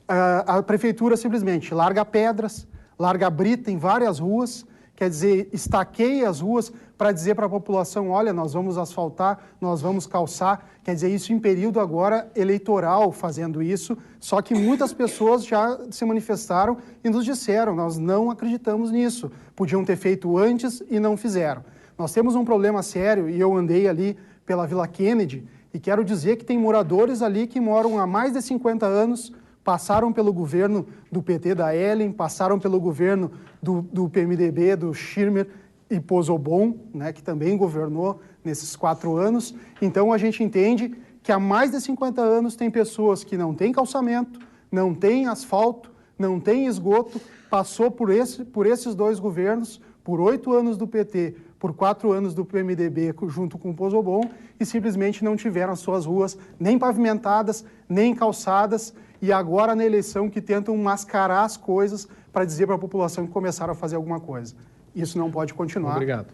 A prefeitura simplesmente larga pedras, larga brita em várias ruas, quer dizer, estaqueia as ruas para dizer para a população, olha, nós vamos asfaltar, nós vamos calçar, quer dizer, isso em período agora eleitoral fazendo isso, só que muitas pessoas já se manifestaram e nos disseram, nós não acreditamos nisso, podiam ter feito antes e não fizeram. Nós temos um problema sério e eu andei ali pela Vila Kennedy e quero dizer que tem moradores ali que moram há mais de 50 anos, passaram pelo governo do PT da Ellen, passaram pelo governo do PMDB, do Schirmer e Pozobon, né, que também governou nesses 4 anos. Então, a gente entende que há mais de 50 anos tem pessoas que não têm calçamento, não têm asfalto, não têm esgoto, passou por esses 2 governos, por 8 anos do PT, por 4 anos do PMDB junto com o Pozobon e simplesmente não tiveram as suas ruas nem pavimentadas, nem calçadas, e agora na eleição que tentam mascarar as coisas para dizer para a população que começaram a fazer alguma coisa. Isso não pode continuar. Obrigado.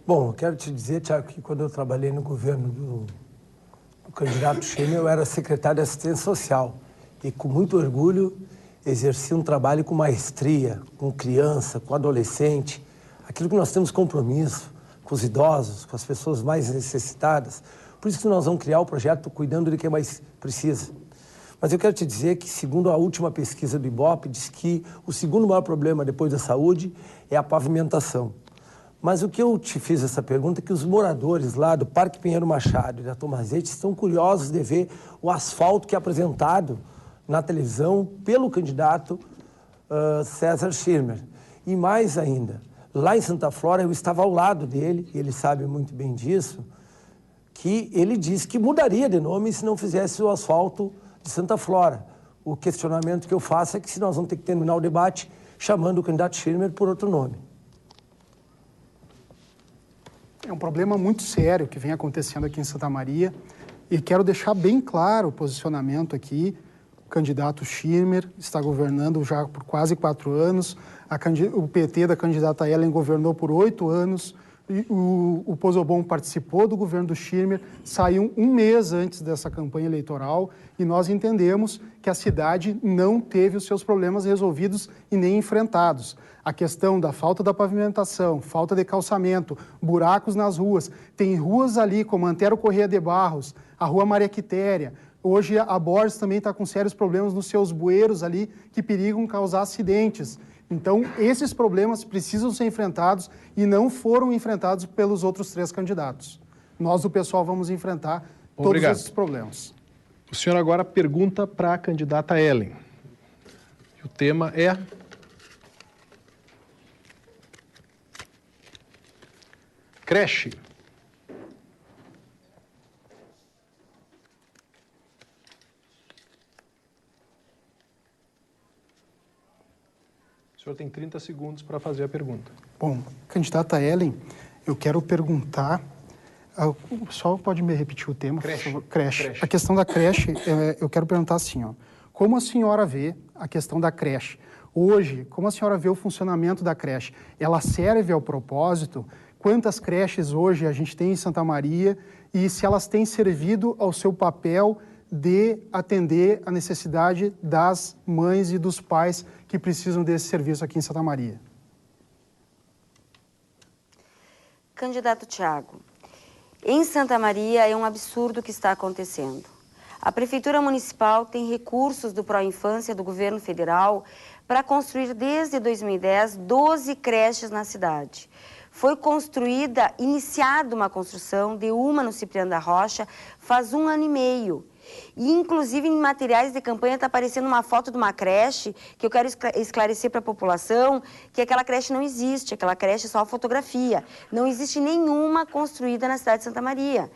Bom, eu quero te dizer, Tiago, que quando eu trabalhei no governo do candidato Schirmer, eu era secretário de Assistência Social e com muito orgulho exerci um trabalho com maestria, com criança, com adolescente, aquilo que nós temos compromisso com os idosos, com as pessoas mais necessitadas. Por isso que nós vamos criar o projeto Cuidando de Quem Mais Precisa. Mas eu quero te dizer que, segundo a última pesquisa do IBOP, diz que o segundo maior problema depois da saúde é a pavimentação. Mas o que eu te fiz essa pergunta é que os moradores lá do Parque Pinheiro Machado e da Tomazete estão curiosos de ver o asfalto que é apresentado na televisão pelo candidato César Schirmer. E mais ainda, lá em Santa Flora, eu estava ao lado dele, e ele sabe muito bem disso, que ele disse que mudaria de nome se não fizesse o asfalto de Santa Flora. O questionamento que eu faço é que se nós vamos ter que terminar o debate chamando o candidato Schirmer por outro nome. É um problema muito sério que vem acontecendo aqui em Santa Maria e quero deixar bem claro o posicionamento aqui. O candidato Schirmer está governando já por quase 4 anos, o PT da candidata Ellen governou por 8 anos, o Pozobon participou do governo do Schirmer, saiu um mês antes dessa campanha eleitoral e nós entendemos que a cidade não teve os seus problemas resolvidos e nem enfrentados. A questão da falta da pavimentação, falta de calçamento, buracos nas ruas. Tem ruas ali como Antero Corrêa de Barros, a Rua Maria Quitéria. Hoje a Borges também está com sérios problemas nos seus bueiros ali que perigam causar acidentes. Então, esses problemas precisam ser enfrentados e não foram enfrentados pelos outros 3 candidatos. Nós, do pessoal, vamos enfrentar todos esses problemas. O senhor agora pergunta para a candidata Ellen. O tema é... creche. O senhor tem 30 segundos para fazer a pergunta. Bom, candidata Ellen, eu quero perguntar... O pessoal pode me repetir o tema? Creche. Creche. A questão da creche, eu quero perguntar assim, ó, como a senhora vê a questão da creche? Hoje, como a senhora vê o funcionamento da creche? Ela serve ao propósito? Quantas creches hoje a gente tem em Santa Maria e se elas têm servido ao seu papel de atender a necessidade das mães e dos pais que precisam desse serviço aqui em Santa Maria? Candidato Tiago, em Santa Maria é um absurdo o que está acontecendo. A Prefeitura Municipal tem recursos do Proinfância do Governo Federal para construir desde 2010 12 creches na cidade. Foi iniciada uma construção de uma no Cipriano da Rocha faz 1 ano e meio. E, inclusive, em materiais de campanha está aparecendo uma foto de uma creche que eu quero esclarecer para a população que aquela creche não existe, aquela creche é só fotografia. Não existe nenhuma construída na cidade de Santa Maria.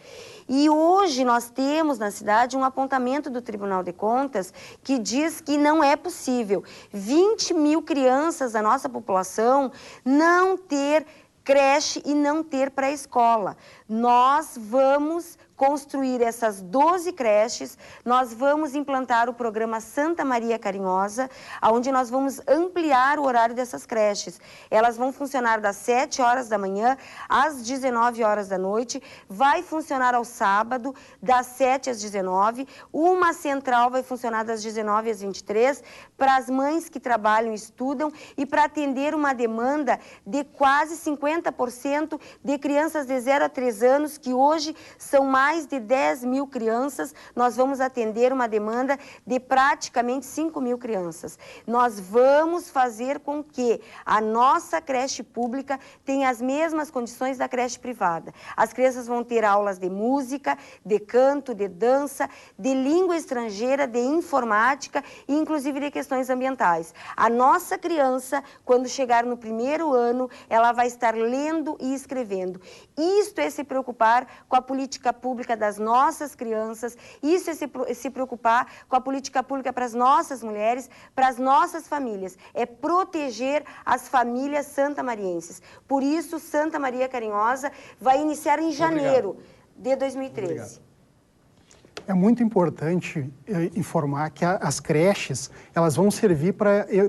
E hoje nós temos na cidade um apontamento do Tribunal de Contas que diz que não é possível 20 mil crianças da nossa população não ter creche e não ter pré-escola. Nós vamos construir essas 12 creches, nós vamos implantar o programa Santa Maria Carinhosa, onde nós vamos ampliar o horário dessas creches. Elas vão funcionar das 7 horas da manhã às 19 horas da noite, vai funcionar ao sábado, das 7 às 19, uma central vai funcionar das 19 às 23, para as mães que trabalham e estudam e para atender uma demanda de quase 50% de crianças de 0 a 3 anos, que hoje são mais de 10 mil crianças. Nós vamos atender uma demanda de praticamente 5 mil crianças. Nós vamos fazer com que a nossa creche pública tenha as mesmas condições da creche privada. As crianças vão ter aulas de música, de canto, de dança, de língua estrangeira, de informática e inclusive de questões ambientais. A nossa criança, quando chegar no primeiro ano, ela vai estar lendo e escrevendo. Isto é se preocupar com a política pública das nossas crianças, isso é se preocupar com a política pública para as nossas mulheres, para as nossas famílias. É proteger as famílias santamarienses. Por isso, Santa Maria Carinhosa vai iniciar em janeiro de 2013. Obrigado. É muito importante informar que as creches, elas vão servir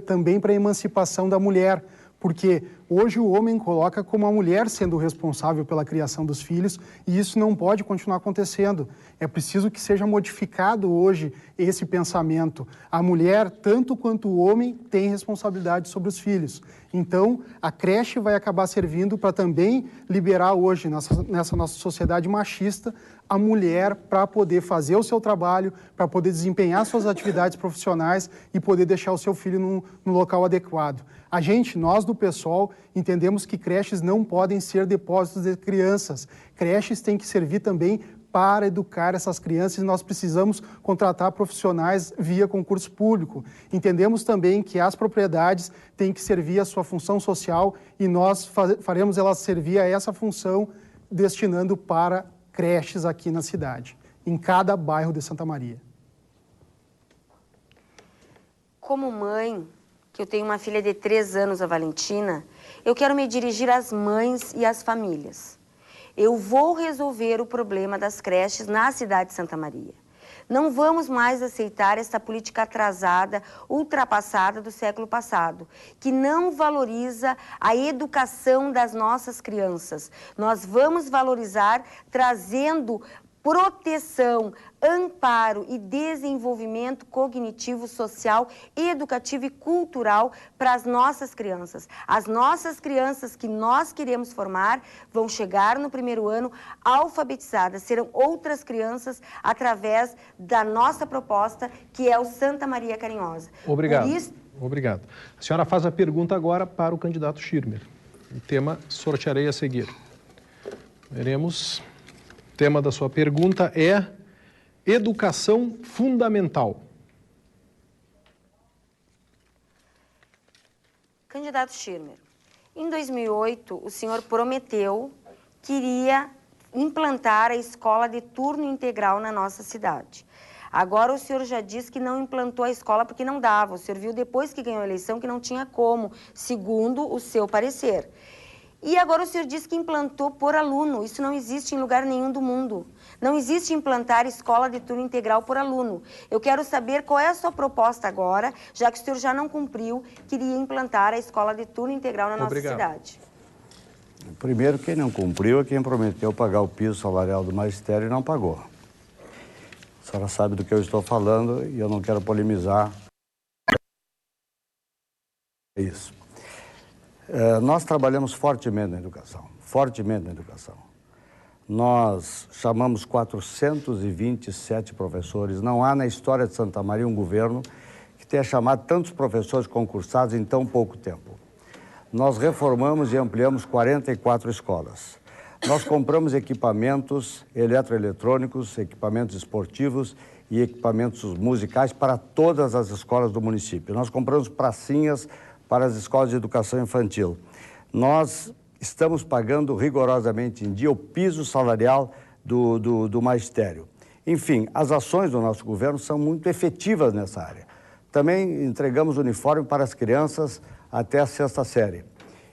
também para a emancipação da mulher, porque hoje o homem coloca como a mulher sendo responsável pela criação dos filhos e isso não pode continuar acontecendo. É preciso que seja modificado hoje esse pensamento. A mulher, tanto quanto o homem, tem responsabilidade sobre os filhos. Então, a creche vai acabar servindo para também liberar hoje, nessa nossa sociedade machista, a mulher para poder fazer o seu trabalho, para poder desempenhar suas atividades profissionais e poder deixar o seu filho no local adequado. Nós do PSOL, entendemos que creches não podem ser depósitos de crianças. Creches têm que servir também para educar essas crianças e nós precisamos contratar profissionais via concurso público. Entendemos também que as propriedades têm que servir a sua função social e nós faremos elas servir a essa função destinando para creches aqui na cidade, em cada bairro de Santa Maria. Como mãe, que eu tenho uma filha de 3 anos, a Valentina, eu quero me dirigir às mães e às famílias. Eu vou resolver o problema das creches na cidade de Santa Maria. Não vamos mais aceitar essa política atrasada, ultrapassada do século passado, que não valoriza a educação das nossas crianças. Nós vamos valorizar trazendo proteção, amparo e desenvolvimento cognitivo, social, educativo e cultural para as nossas crianças. As nossas crianças que nós queremos formar vão chegar no primeiro ano alfabetizadas, serão outras crianças através da nossa proposta, que é o Santa Maria Carinhosa. Obrigado. Por isso... Obrigado. A senhora faz a pergunta agora para o candidato Schirmer. O tema sortearei a seguir. Veremos. O tema da sua pergunta é educação fundamental. Candidato Schirmer, em 2008, o senhor prometeu que iria implantar a escola de turno integral na nossa cidade. Agora o senhor já disse que não implantou a escola porque não dava. O senhor viu depois que ganhou a eleição que não tinha como, segundo o seu parecer. E agora o senhor diz que implantou por aluno. Isso não existe em lugar nenhum do mundo. Não existe implantar escola de turno integral por aluno. Eu quero saber qual é a sua proposta agora, já que o senhor já não cumpriu, queria implantar a escola de turno integral na nossa cidade. Primeiro, quem não cumpriu é quem prometeu pagar o piso salarial do magistério e não pagou. A senhora sabe do que eu estou falando e eu não quero polemizar. É isso. Nós trabalhamos fortemente na educação, Nós chamamos 427 professores. Não há na história de Santa Maria um governo que tenha chamado tantos professores concursados em tão pouco tempo. Nós reformamos e ampliamos 44 escolas. Nós compramos equipamentos eletroeletrônicos, equipamentos esportivos e equipamentos musicais para todas as escolas do município. Nós compramos pracinhas para as escolas de educação infantil. Nós estamos pagando rigorosamente em dia o piso salarial do magistério. Enfim, as ações do nosso governo são muito efetivas nessa área. Também entregamos uniforme para as crianças até a 6ª série.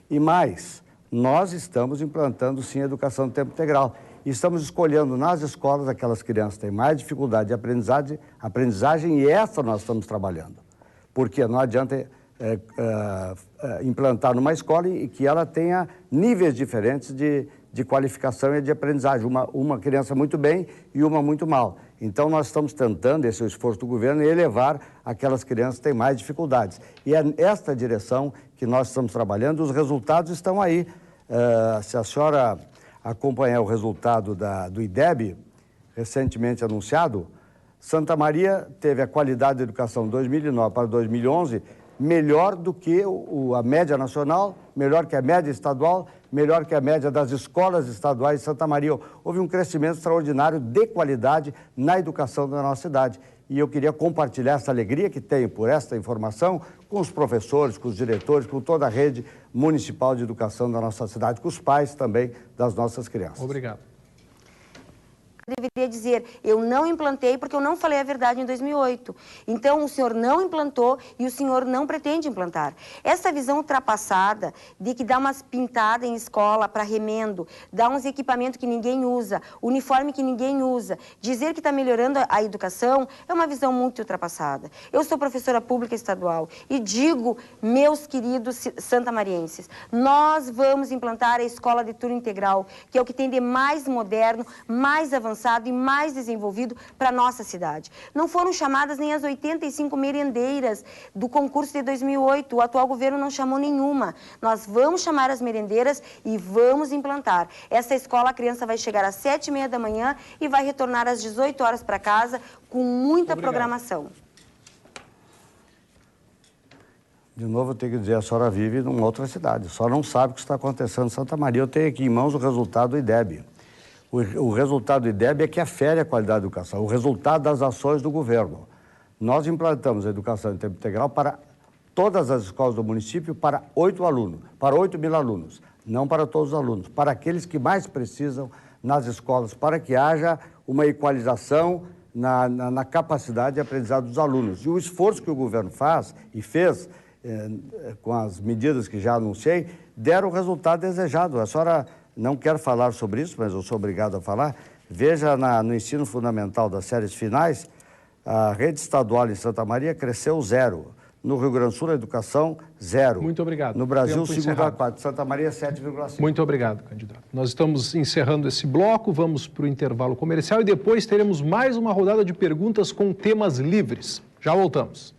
E mais, nós estamos implantando sim a educação de tempo integral. e estamos escolhendo nas escolas aquelas crianças que têm mais dificuldade de aprendizagem e essa nós estamos trabalhando. Porque não adianta implantar numa escola e que ela tenha níveis diferentes de qualificação e de aprendizagem. Uma criança muito bem e uma muito mal. Então, nós estamos tentando, esse é o esforço do governo, elevar aquelas crianças que têm mais dificuldades. E é esta direção que nós estamos trabalhando, os resultados estão aí. Se a senhora acompanhar o resultado do IDEB, recentemente anunciado, Santa Maria teve a qualidade de educação de 2009 para 2011 melhor do que a média nacional, melhor que a média estadual, melhor que a média das escolas estaduais de Santa Maria. Houve um crescimento extraordinário de qualidade na educação da nossa cidade. E eu queria compartilhar essa alegria que tenho por esta informação com os professores, com os diretores, com toda a rede municipal de educação da nossa cidade, com os pais também das nossas crianças. Obrigado. Deveria dizer, eu não implantei porque eu não falei a verdade em 2008. Então, o senhor não implantou e o senhor não pretende implantar. Essa visão ultrapassada de que dá umas pintadas em escola para remendo, dá uns equipamentos que ninguém usa, uniforme que ninguém usa, dizer que está melhorando a educação é uma visão muito ultrapassada. Eu sou professora pública estadual e digo, meus queridos santamarienses, nós vamos implantar a escola de turno integral, que é o que tem de mais moderno, mais avançado e mais desenvolvido para a nossa cidade. Não foram chamadas nem as 85 merendeiras do concurso de 2008. O atual governo não chamou nenhuma. Nós vamos chamar as merendeiras e vamos implantar. Essa escola, a criança vai chegar às 7h30 da manhã e vai retornar às 18 horas para casa com muita programação. De novo, eu tenho que dizer, a senhora vive numa outra cidade. A senhora não sabe o que está acontecendo em Santa Maria. Eu tenho aqui em mãos o resultado do IDEB. O resultado do IDEB é que afere a qualidade da educação, o resultado das ações do governo. Nós implantamos a educação em tempo integral para todas as escolas do município para 8 alunos, para 8.000 alunos, não para todos os alunos, para aqueles que mais precisam nas escolas, para que haja uma equalização na capacidade de aprendizado dos alunos. E o esforço que o governo faz e fez, com as medidas que já anunciei, deram o resultado desejado. A senhora não quero falar sobre isso, mas eu sou obrigado a falar. Veja no ensino fundamental das séries finais, a rede estadual em Santa Maria cresceu 0. No Rio Grande do Sul, a educação 0. Muito obrigado. No Brasil, Tempo 5,4. Santa Maria, 7,5. Muito obrigado, candidato. Nós estamos encerrando esse bloco, vamos para o intervalo comercial e depois teremos mais uma rodada de perguntas com temas livres. Já voltamos.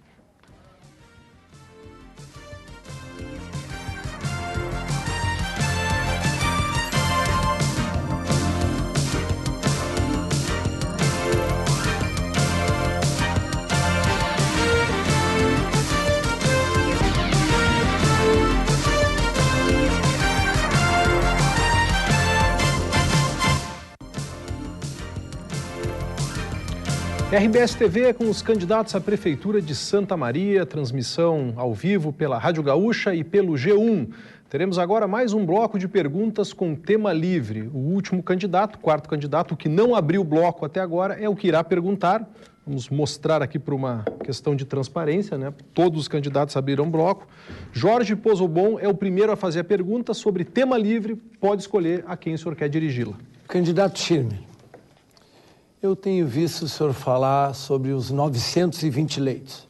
RBS TV com os candidatos à Prefeitura de Santa Maria, transmissão ao vivo pela Rádio Gaúcha e pelo G1. Teremos agora mais um bloco de perguntas com tema livre. O último candidato, quarto candidato, que não abriu o bloco até agora, é o que irá perguntar. Vamos mostrar aqui por uma questão de transparência, né? Todos os candidatos abriram bloco. Jorge Pozobon é o primeiro a fazer a pergunta sobre tema livre. Pode escolher a quem o senhor quer dirigi-la. Candidato Schirmer, eu tenho visto o senhor falar sobre os 920 leitos.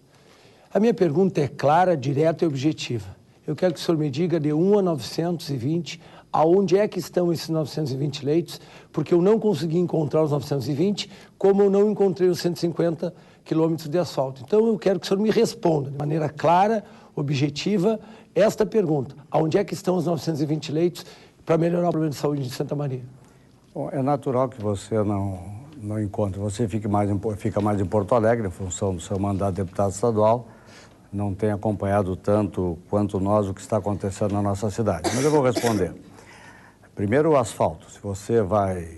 A minha pergunta é clara, direta e objetiva. Eu quero que o senhor me diga de 1 a 920, aonde é que estão esses 920 leitos, porque eu não consegui encontrar os 920, como eu não encontrei os 150 quilômetros de asfalto. Então, eu quero que o senhor me responda de maneira clara, objetiva, esta pergunta. Aonde é que estão os 920 leitos para melhorar o problema de saúde de Santa Maria? Bom, é natural que você não encontre. Você fica mais em Porto Alegre, em função do seu mandato de deputado estadual, não tem acompanhado tanto quanto nós o que está acontecendo na nossa cidade. Mas eu vou responder. Primeiro, o asfalto. Se você vai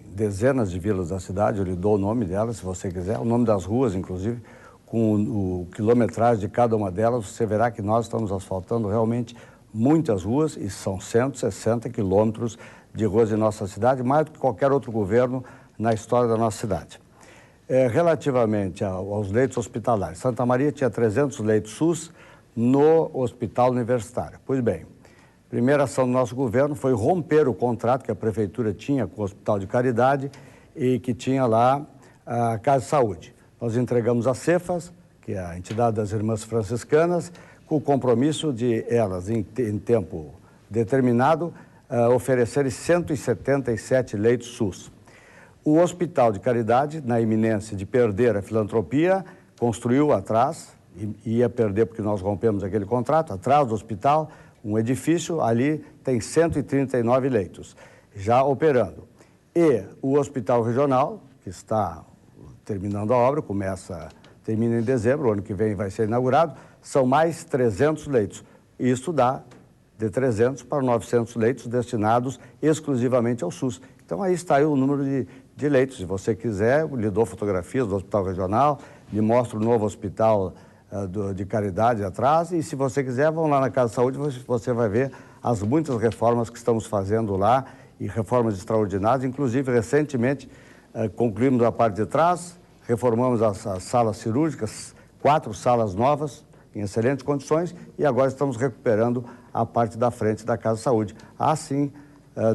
dezenas de vilas da cidade, eu lhe dou o nome delas, se você quiser, o nome das ruas, inclusive, com o quilometragem de cada uma delas, você verá que nós estamos asfaltando realmente muitas ruas, e são 160 quilômetros de ruas em nossa cidade, mais do que qualquer outro governo na história da nossa cidade. Relativamente aos leitos hospitalares, Santa Maria tinha 300 leitos SUS no hospital universitário. Pois bem, Primeira ação do nosso governo foi romper o contrato que a Prefeitura tinha com o Hospital de Caridade e que tinha lá a Casa de Saúde. Nós entregamos a Cefas, que é a entidade das Irmãs Franciscanas, com o compromisso de elas, em tempo determinado, oferecerem 177 leitos SUS. O Hospital de Caridade, na iminência de perder a filantropia, construiu atrás, ia perder porque nós rompemos aquele contrato, atrás do hospital, um edifício, ali tem 139 leitos, já operando. E o Hospital Regional, que está terminando a obra, termina em dezembro, o ano que vem vai ser inaugurado, são mais 300 leitos. Isso dá de 300 para 900 leitos destinados exclusivamente ao SUS. Então aí está aí o número de leitos. Se você quiser, eu lhe dou fotografias do Hospital Regional, lhe mostro o novo hospital de Caridade atrás, e se você quiser, vão lá na Casa de Saúde, você vai ver as muitas reformas que estamos fazendo lá, e reformas extraordinárias. Inclusive, recentemente, concluímos a parte de trás, reformamos as salas cirúrgicas, 4 salas novas, em excelentes condições, e agora estamos recuperando a parte da frente da Casa de Saúde. Há, sim,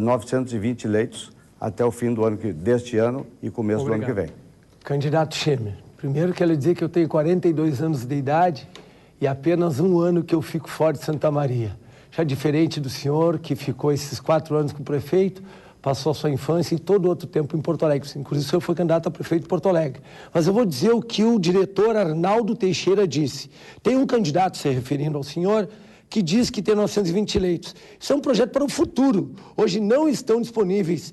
920 leitos até o fim deste ano e começo do ano que vem. Candidato Schemer, primeiro quero dizer que eu tenho 42 anos de idade e apenas um ano que eu fico fora de Santa Maria. Já diferente do senhor, que ficou esses 4 anos com o prefeito, passou a sua infância e todo outro tempo em Porto Alegre. Inclusive, o senhor foi candidato a prefeito de Porto Alegre. Mas eu vou dizer o que o diretor Arnaldo Teixeira disse. Tem um candidato, se referindo ao senhor, que diz que tem 920 leitos. Isso é um projeto para o futuro. Hoje estão disponíveis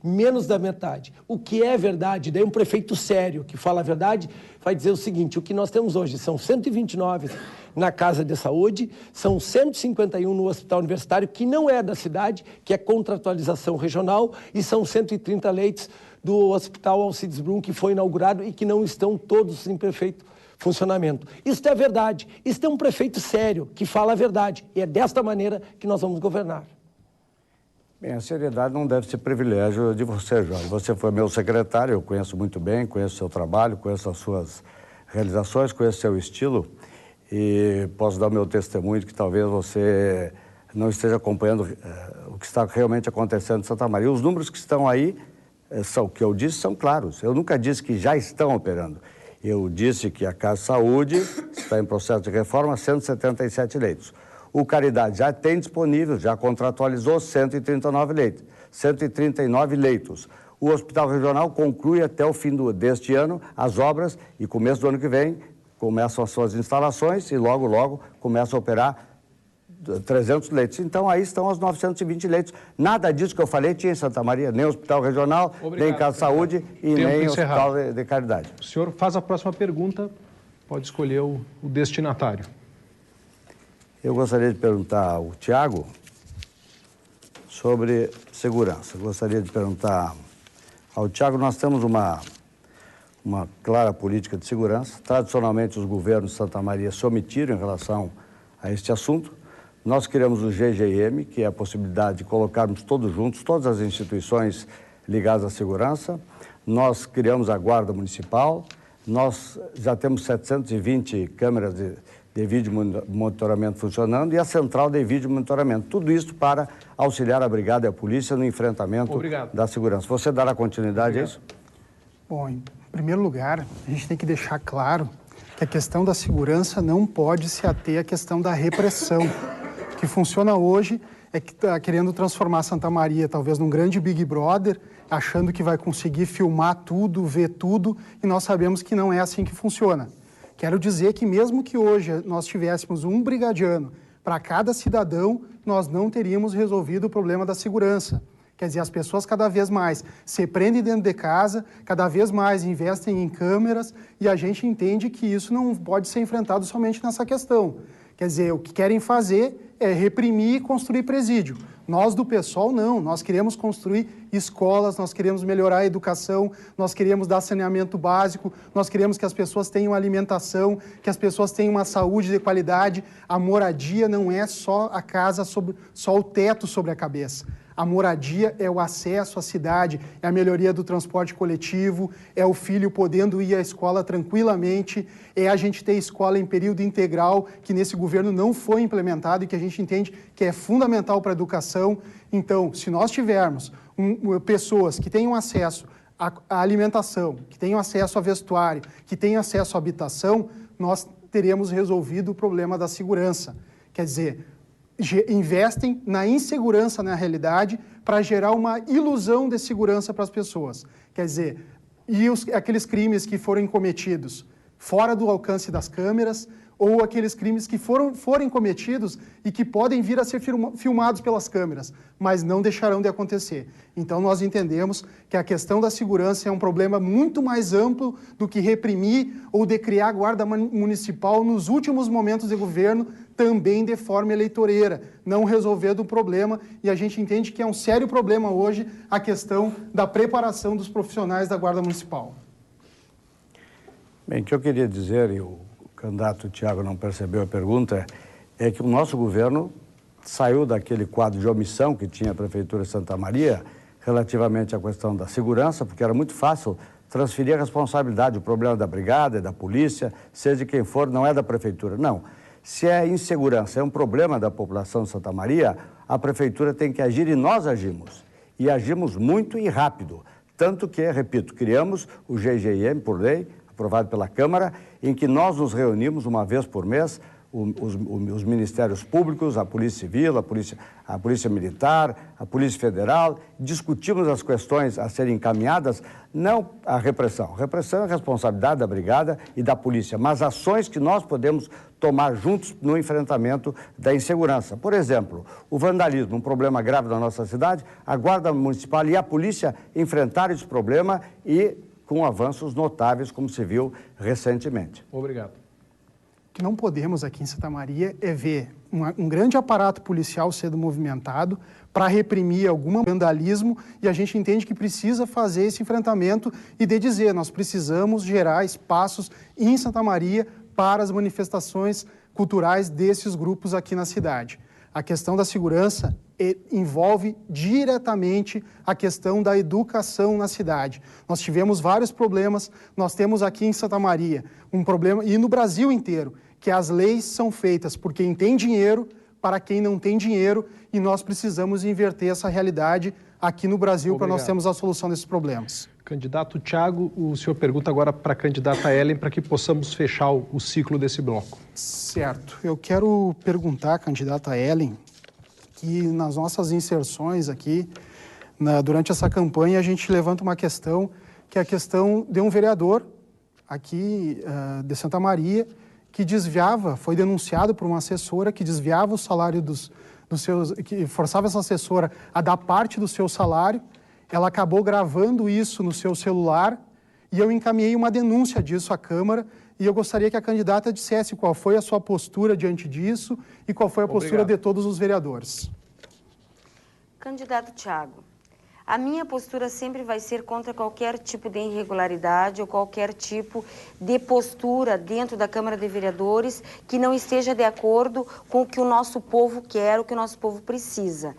menos da metade. O que é verdade? Daí um prefeito sério que fala a verdade vai dizer o seguinte: o que nós temos hoje são 129 na Casa de Saúde, são 151 no Hospital Universitário, que não é da cidade, que é contratualização regional, e são 130 leitos do Hospital Alcides Brum, que foi inaugurado e que não estão todos em perfeito funcionamento. Isso é verdade. Isso é um prefeito sério, que fala a verdade. E é desta maneira que nós vamos governar. Bem, a seriedade não deve ser privilégio de você, Jorge. Você foi meu secretário, eu conheço muito bem, conheço o seu trabalho, conheço as suas realizações, conheço o seu estilo, e posso dar o meu testemunho de que talvez você não esteja acompanhando o que está realmente acontecendo em Santa Maria. Os números que estão aí, o que eu disse, são claros. Eu nunca disse que já estão operando. Eu disse que a Casa de Saúde está em processo de reforma, 177 leitos. O Caridade já tem disponível, já contratualizou 139 leitos. 139 leitos. O Hospital Regional conclui até o fim deste ano as obras e começo do ano que vem começam as suas instalações e logo, logo começa a operar 300 leitos. Então, aí estão os 920 leitos. Nada disso que eu falei tinha em Santa Maria, nem Hospital Regional, nem Casa de Saúde e nem Hospital de Caridade. O senhor faz a próxima pergunta, pode escolher o destinatário. Eu gostaria de perguntar ao Tiago sobre segurança. Gostaria de perguntar ao Tiago, nós temos uma clara política de segurança. Tradicionalmente, os governos de Santa Maria se omitiram em relação a este assunto. Nós criamos o GGM, que é a possibilidade de colocarmos todos juntos, todas as instituições ligadas à segurança. Nós criamos a Guarda Municipal, nós já temos 720 câmeras de vídeo monitoramento funcionando e a central de vídeo monitoramento. Tudo isso para auxiliar a Brigada e a Polícia no enfrentamento da segurança. Você dará continuidade a isso? Bom, em primeiro lugar, a gente tem que deixar claro que a questão da segurança não pode se ater à questão da repressão. O que funciona hoje é que está querendo transformar Santa Maria talvez num grande Big Brother, achando que vai conseguir filmar tudo, ver tudo, e nós sabemos que não é assim que funciona. Quero dizer que mesmo que hoje nós tivéssemos um brigadiano para cada cidadão, nós não teríamos resolvido o problema da segurança. Quer dizer, as pessoas cada vez mais se prendem dentro de casa, cada vez mais investem em câmeras, e a gente entende que isso não pode ser enfrentado somente nessa questão. Quer dizer, o que querem fazer é reprimir e construir presídio. Nós do PSOL não, nós queremos construir escolas, nós queremos melhorar a educação, nós queremos dar saneamento básico, nós queremos que as pessoas tenham alimentação, que as pessoas tenham uma saúde de qualidade. A moradia não é só a casa, só o teto sobre a cabeça. A moradia é o acesso à cidade, é a melhoria do transporte coletivo, é o filho podendo ir à escola tranquilamente, é a gente ter escola em período integral, que nesse governo não foi implementado e que a gente entende que é fundamental para a educação. Então, se nós tivermos pessoas que tenham acesso à alimentação, que tenham acesso a vestuário, que tenham acesso à habitação, nós teremos resolvido o problema da segurança. Quer dizer, investem na insegurança na realidade para gerar uma ilusão de segurança para as pessoas. Quer dizer, aqueles crimes que forem cometidos fora do alcance das câmeras ou aqueles crimes que forem cometidos e que podem vir a ser filmados pelas câmeras, mas não deixarão de acontecer. Então, nós entendemos que a questão da segurança é um problema muito mais amplo do que reprimir ou de criar a guarda municipal nos últimos momentos de governo, também de forma eleitoreira, não resolvendo o problema, e a gente entende que é um sério problema hoje a questão da preparação dos profissionais da Guarda Municipal. Bem, o que eu queria dizer, e o candidato Tiago não percebeu a pergunta, é que o nosso governo saiu daquele quadro de omissão que tinha a Prefeitura de Santa Maria relativamente à questão da segurança, porque era muito fácil transferir a responsabilidade. O problema da brigada, da polícia, seja de quem for, não é da Prefeitura. Não. Se a insegurança é um problema da população de Santa Maria, a Prefeitura tem que agir e nós agimos. E agimos muito e rápido. Tanto que, repito, criamos o GGIM por lei, aprovado pela Câmara, em que nós nos reunimos uma vez por mês, os Ministérios Públicos, a Polícia Civil, a Polícia Militar, a Polícia Federal, discutimos as questões a serem encaminhadas, não a repressão. A repressão é a responsabilidade da Brigada e da Polícia, mas ações que nós podemos tomar juntos no enfrentamento da insegurança. Por exemplo, o vandalismo, um problema grave da nossa cidade, a Guarda Municipal e a Polícia enfrentaram esse problema e com avanços notáveis, como se viu recentemente. Obrigado. O que não podemos aqui em Santa Maria é ver um grande aparato policial sendo movimentado para reprimir algum vandalismo, e a gente entende que precisa fazer esse enfrentamento e de dizer, nós precisamos gerar espaços em Santa Maria para as manifestações culturais desses grupos aqui na cidade. A questão da segurança envolve diretamente a questão da educação na cidade. Nós tivemos vários problemas, nós temos aqui em Santa Maria um problema, e no Brasil inteiro, que as leis são feitas por quem tem dinheiro para quem não tem dinheiro, e nós precisamos inverter essa realidade aqui no Brasil para nós termos a solução desses problemas. Candidato Tiago, o senhor pergunta agora para a candidata Ellen para que possamos fechar o ciclo desse bloco. Certo. Eu quero perguntar à candidata Ellen que nas nossas inserções aqui, durante essa campanha, a gente levanta uma questão, que é a questão de um vereador aqui de Santa Maria, que foi denunciado por uma assessora que desviava o salário dos seus, que forçava essa assessora a dar parte do seu salário. Ela acabou gravando isso no seu celular e eu encaminhei uma denúncia disso à Câmara, e eu gostaria que a candidata dissesse qual foi a sua postura diante disso e qual foi a postura de todos os vereadores. Candidato Tiago, a minha postura sempre vai ser contra qualquer tipo de irregularidade ou qualquer tipo de postura dentro da Câmara de Vereadores que não esteja de acordo com o que o nosso povo quer, o que o nosso povo precisa.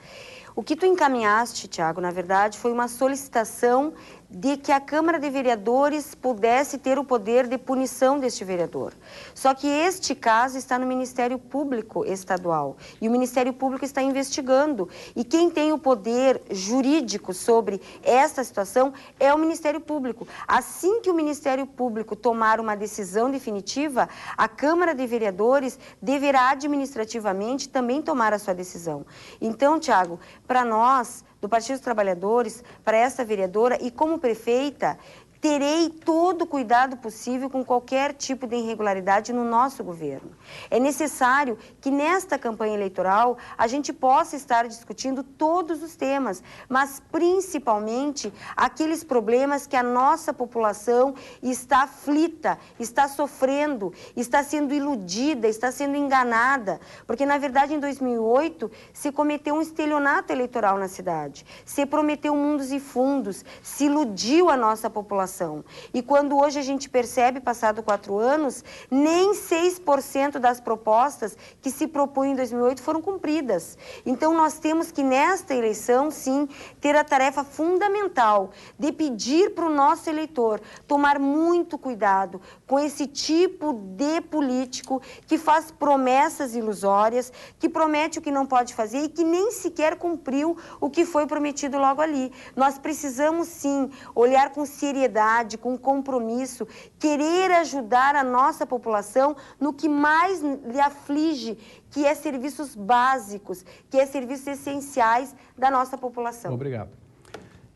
O que tu encaminhaste, Tiago, na verdade, foi uma solicitação de que a Câmara de Vereadores pudesse ter o poder de punição deste vereador. Só que este caso está no Ministério Público Estadual e o Ministério Público está investigando. E quem tem o poder jurídico sobre esta situação é o Ministério Público. Assim que o Ministério Público tomar uma decisão definitiva, a Câmara de Vereadores deverá administrativamente também tomar a sua decisão. Então, Tiago, para nós do Partido dos Trabalhadores, para essa vereadora e como prefeita, terei todo o cuidado possível com qualquer tipo de irregularidade no nosso governo. É necessário que nesta campanha eleitoral a gente possa estar discutindo todos os temas, mas principalmente aqueles problemas que a nossa população está aflita, está sofrendo, está sendo iludida, está sendo enganada, porque na verdade em 2008 se cometeu um estelionato eleitoral na cidade, se prometeu mundos e fundos, se iludiu a nossa população população. E quando hoje a gente percebe, passado 4 anos, nem 6% das propostas que se propunham em 2008 foram cumpridas. Então, nós temos que, nesta eleição, sim, ter a tarefa fundamental de pedir para o nosso eleitor tomar muito cuidado com esse tipo de político que faz promessas ilusórias, que promete o que não pode fazer e que nem sequer cumpriu o que foi prometido logo ali. Nós precisamos, sim, olhar com seriedade, com compromisso, querer ajudar a nossa população no que mais lhe aflige, que é serviços básicos, que é serviços essenciais da nossa população. Obrigado.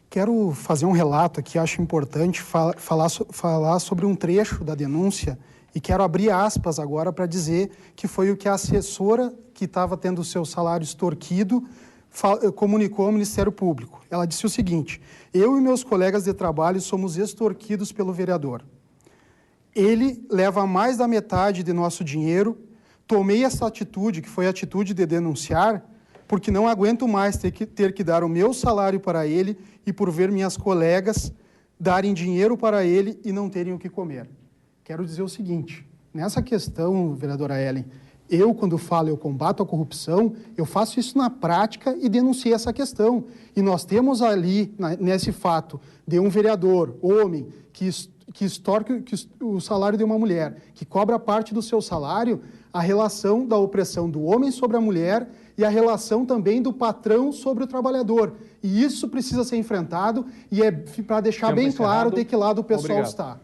Quero fazer um relato aqui, acho importante falar sobre um trecho da denúncia e quero abrir aspas agora para dizer que foi o que a assessora que estava tendo o seu salário extorquido comunicou ao Ministério Público. Ela disse o seguinte: eu e meus colegas de trabalho somos extorquidos pelo vereador. Ele leva mais da metade de nosso dinheiro. Tomei essa atitude, que foi a atitude de denunciar, porque não aguento mais ter que dar o meu salário para ele e por ver minhas colegas darem dinheiro para ele e não terem o que comer. Quero dizer o seguinte, nessa questão, vereadora Ellen, quando falo eu combato a corrupção, eu faço isso na prática e denuncio essa questão. E nós temos ali, nesse fato, de um vereador, homem, que extorque o salário de uma mulher, que cobra parte do seu salário, a relação da opressão do homem sobre a mulher e a relação também do patrão sobre o trabalhador. E isso precisa ser enfrentado e é para deixar bem claro de que lado o pessoal está.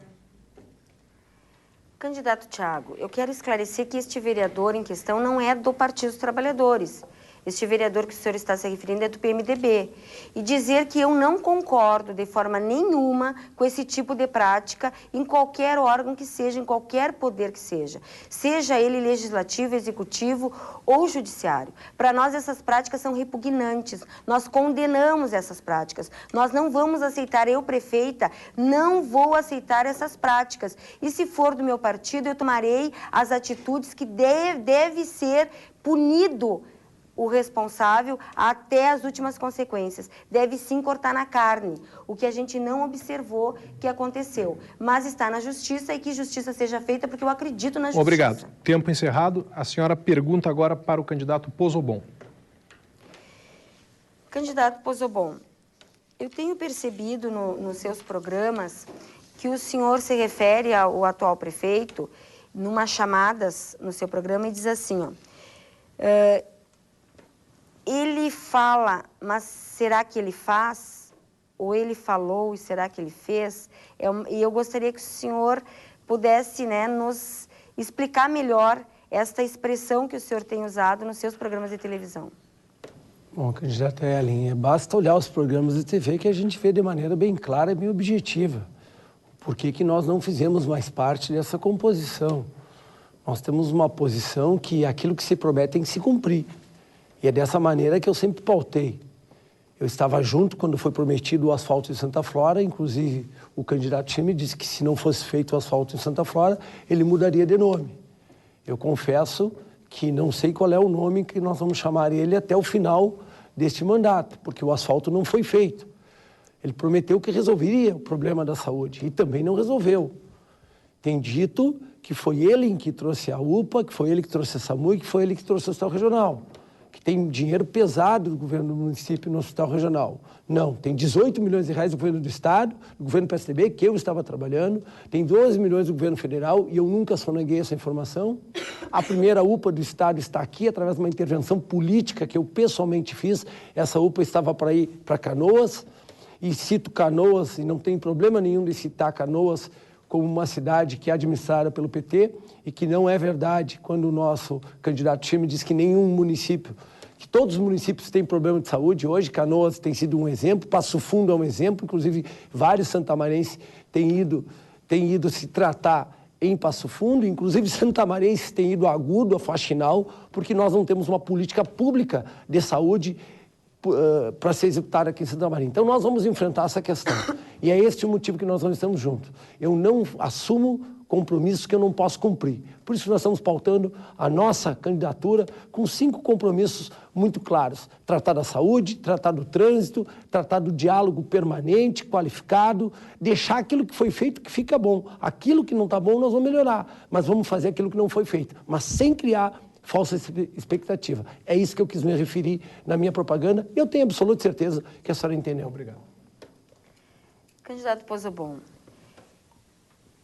Candidato Thiago, eu quero esclarecer que este vereador em questão não é do Partido dos Trabalhadores. Este vereador que o senhor está se referindo é do PMDB. E dizer que eu não concordo de forma nenhuma com esse tipo de prática em qualquer órgão que seja, em qualquer poder que seja. Seja ele legislativo, executivo ou judiciário. Para nós essas práticas são repugnantes. Nós condenamos essas práticas. Nós não vamos aceitar, eu prefeita, não vou aceitar essas práticas. E se for do meu partido, eu tomarei as atitudes que deve ser punido o responsável até as últimas consequências. Deve sim cortar na carne, o que a gente não observou que aconteceu. Mas está na justiça e que justiça seja feita, porque eu acredito na justiça. Obrigado. Tempo encerrado. A senhora pergunta agora para o candidato Pozobon. Candidato Pozobon, eu tenho percebido nos seus programas que o senhor se refere ao atual prefeito numas chamadas no seu programa e diz assim, ó, ele fala, mas será que ele faz? Ou ele falou e será que ele fez? E eu gostaria que o senhor pudesse, né, nos explicar melhor esta expressão que o senhor tem usado nos seus programas de televisão. Bom, candidata Ellen, basta olhar os programas de TV que a gente vê de maneira bem clara e bem objetiva. Por que nós não fizemos mais parte dessa composição? Nós temos uma posição que aquilo que se promete tem que se cumprir. E é dessa maneira que eu sempre pautei. Eu estava junto quando foi prometido o asfalto em Santa Flora, inclusive o candidato time disse que se não fosse feito o asfalto em Santa Flora, ele mudaria de nome. Eu confesso que não sei qual é o nome que nós vamos chamar ele até o final deste mandato, porque o asfalto não foi feito. Ele prometeu que resolveria o problema da saúde e também não resolveu. Tem dito que foi ele que trouxe a UPA, que foi ele que trouxe a SAMU e que foi ele que trouxe o Hospital Regional. Que tem dinheiro pesado do governo do município no Hospital Regional. Não, tem 18 milhões de reais do governo do Estado, do governo PSDB, que eu estava trabalhando, tem 12 milhões do governo federal e eu nunca soneguei essa informação. A primeira UPA do Estado está aqui, através de uma intervenção política que eu pessoalmente fiz. Essa UPA estava para ir para Canoas, e cito Canoas, e não tem problema nenhum de citar Canoas como uma cidade que é administrada pelo PT, e que não é verdade quando o nosso candidato time diz que nenhum município, que todos os municípios têm problema de saúde. Hoje, Canoas tem sido um exemplo, Passo Fundo é um exemplo, inclusive vários santamarenses têm ido se tratar em Passo Fundo, inclusive santamarenses têm ido a Agudo, a Faxinal, porque nós não temos uma política pública de saúde para ser executada aqui em Santa Maria. Então, nós vamos enfrentar essa questão. E é este o motivo que nós não estamos juntos. Eu não assumo compromissos que eu não posso cumprir. Por isso nós estamos pautando a nossa candidatura com 5 compromissos muito claros. Tratar da saúde, tratar do trânsito, tratar do diálogo permanente, qualificado, deixar aquilo que foi feito que fica bom. Aquilo que não está bom nós vamos melhorar, mas vamos fazer aquilo que não foi feito, mas sem criar falsa expectativa. É isso que eu quis me referir na minha propaganda e eu tenho absoluta certeza que a senhora entendeu. Obrigado. Candidato Pozzobon,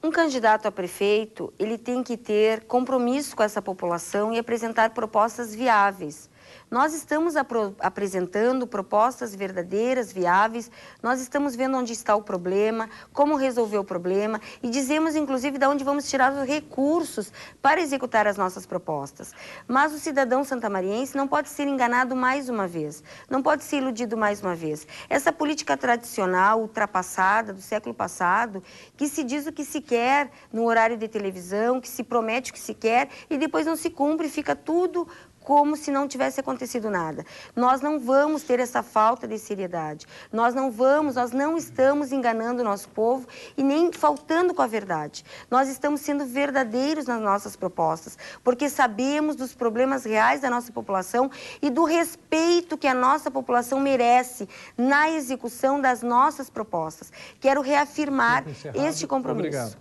um candidato a prefeito, ele tem que ter compromisso com essa população e apresentar propostas viáveis. Nós estamos apresentando propostas verdadeiras, viáveis, nós estamos vendo onde está o problema, como resolver o problema e dizemos, inclusive, de onde vamos tirar os recursos para executar as nossas propostas. Mas o cidadão santamariense não pode ser enganado mais uma vez, não pode ser iludido mais uma vez. Essa política tradicional, ultrapassada, do século passado, que se diz o que se quer no horário de televisão, que se promete o que se quer e depois não se cumpre, fica tudo como se não tivesse acontecido nada. Nós não vamos ter essa falta de seriedade. Nós não estamos enganando o nosso povo e nem faltando com a verdade. Nós estamos sendo verdadeiros nas nossas propostas, porque sabemos dos problemas reais da nossa população e do respeito que a nossa população merece na execução das nossas propostas. Quero reafirmar este compromisso. Obrigado.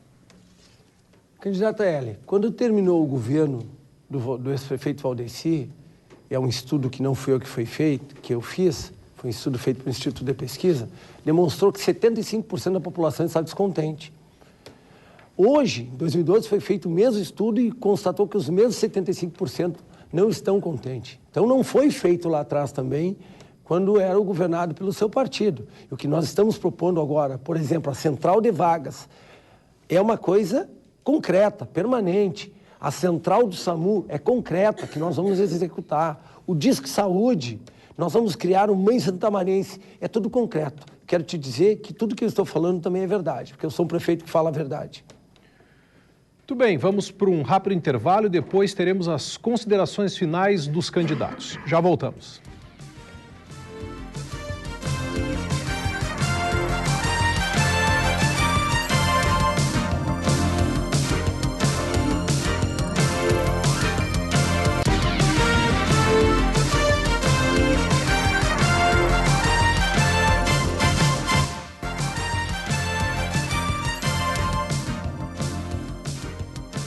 Candidata Hélio, quando terminou o governo do ex-prefeito Valdeci, é um estudo que não foi eu que foi feito, que eu fiz, foi um estudo feito pelo Instituto de Pesquisa, demonstrou que 75% da população está descontente. Hoje, em 2012, foi feito o mesmo estudo e constatou que os mesmos 75% não estão contentes. Então, não foi feito lá atrás também, quando era governado pelo seu partido. E o que nós estamos propondo agora, por exemplo, a central de vagas, é uma coisa concreta, permanente. A central do SAMU é concreta, que nós vamos executar. O Disque Saúde, nós vamos criar o Mãe Santamariense. É tudo concreto. Quero te dizer que tudo que eu estou falando também é verdade, porque eu sou um prefeito que fala a verdade. Muito bem, vamos para um rápido intervalo e depois teremos as considerações finais dos candidatos. Já voltamos.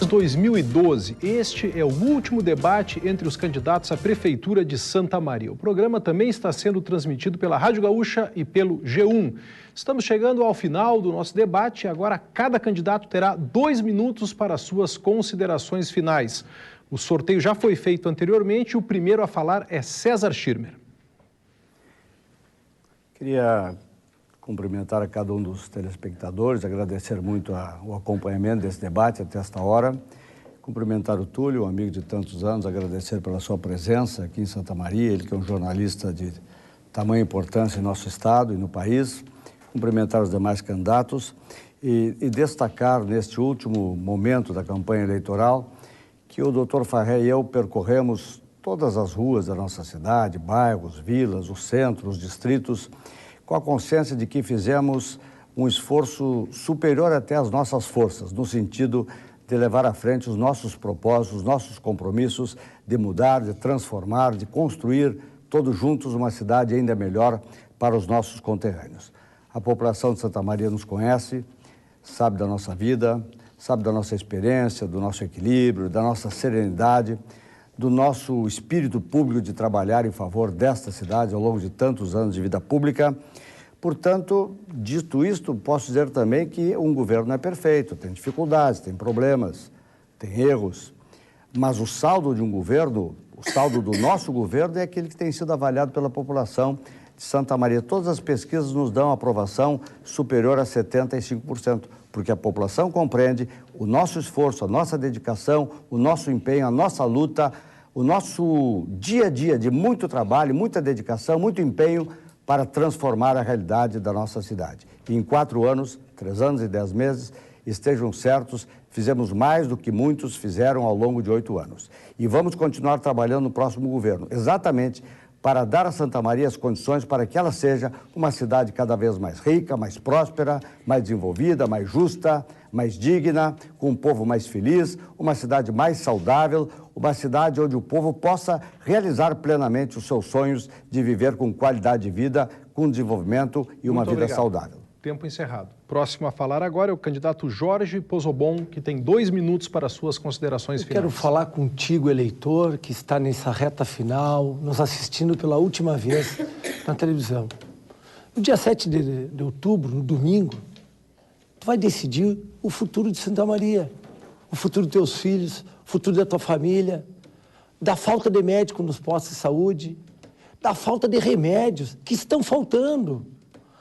Em 2012, este é o último debate entre os candidatos à Prefeitura de Santa Maria. O programa também está sendo transmitido pela Rádio Gaúcha e pelo G1. Estamos chegando ao final do nosso debate e agora cada candidato terá 2 minutos para suas considerações finais. O sorteio já foi feito anteriormente e o primeiro a falar é César Schirmer. Queria cumprimentar a cada um dos telespectadores, agradecer muito o acompanhamento desse debate até esta hora. Cumprimentar o Túlio, um amigo de tantos anos, agradecer pela sua presença aqui em Santa Maria, ele que é um jornalista de tamanha importância em nosso estado e no país. Cumprimentar os demais candidatos e destacar neste último momento da campanha eleitoral que o Dr. Farré e eu percorremos todas as ruas da nossa cidade, bairros, vilas, os centros, os distritos, com a consciência de que fizemos um esforço superior até às nossas forças, no sentido de levar à frente os nossos propósitos, os nossos compromissos, de mudar, de transformar, de construir todos juntos uma cidade ainda melhor para os nossos conterrâneos. A população de Santa Maria nos conhece, sabe da nossa vida, sabe da nossa experiência, do nosso equilíbrio, da nossa serenidade, do nosso espírito público de trabalhar em favor desta cidade ao longo de tantos anos de vida pública. Portanto, dito isto, posso dizer também que um governo é perfeito, tem dificuldades, tem problemas, tem erros, mas o saldo de um governo, o saldo do nosso governo é aquele que tem sido avaliado pela população de Santa Maria. Todas as pesquisas nos dão aprovação superior a 75%, porque a população compreende o nosso esforço, a nossa dedicação, o nosso empenho, a nossa luta, o nosso dia a dia de muito trabalho, muita dedicação, muito empenho para transformar a realidade da nossa cidade. E em 4 anos, 3 anos e 10 meses, estejam certos, fizemos mais do que muitos fizeram ao longo de 8 anos. E vamos continuar trabalhando no próximo governo, exatamente para dar a Santa Maria as condições para que ela seja uma cidade cada vez mais rica, mais próspera, mais desenvolvida, mais justa, mais digna, com um povo mais feliz, uma cidade mais saudável, uma cidade onde o povo possa realizar plenamente os seus sonhos de viver com qualidade de vida, com desenvolvimento e uma vida saudável. Tempo encerrado. Próximo a falar agora é o candidato Jorge Pozobon, que tem 2 minutos para suas considerações finais. Quero falar contigo, eleitor, que está nessa reta final, nos assistindo pela última vez na televisão. No dia 7 de outubro, no domingo, tu vai decidir o futuro de Santa Maria, o futuro dos teus filhos, o futuro da tua família, da falta de médico nos postos de saúde, da falta de remédios que estão faltando,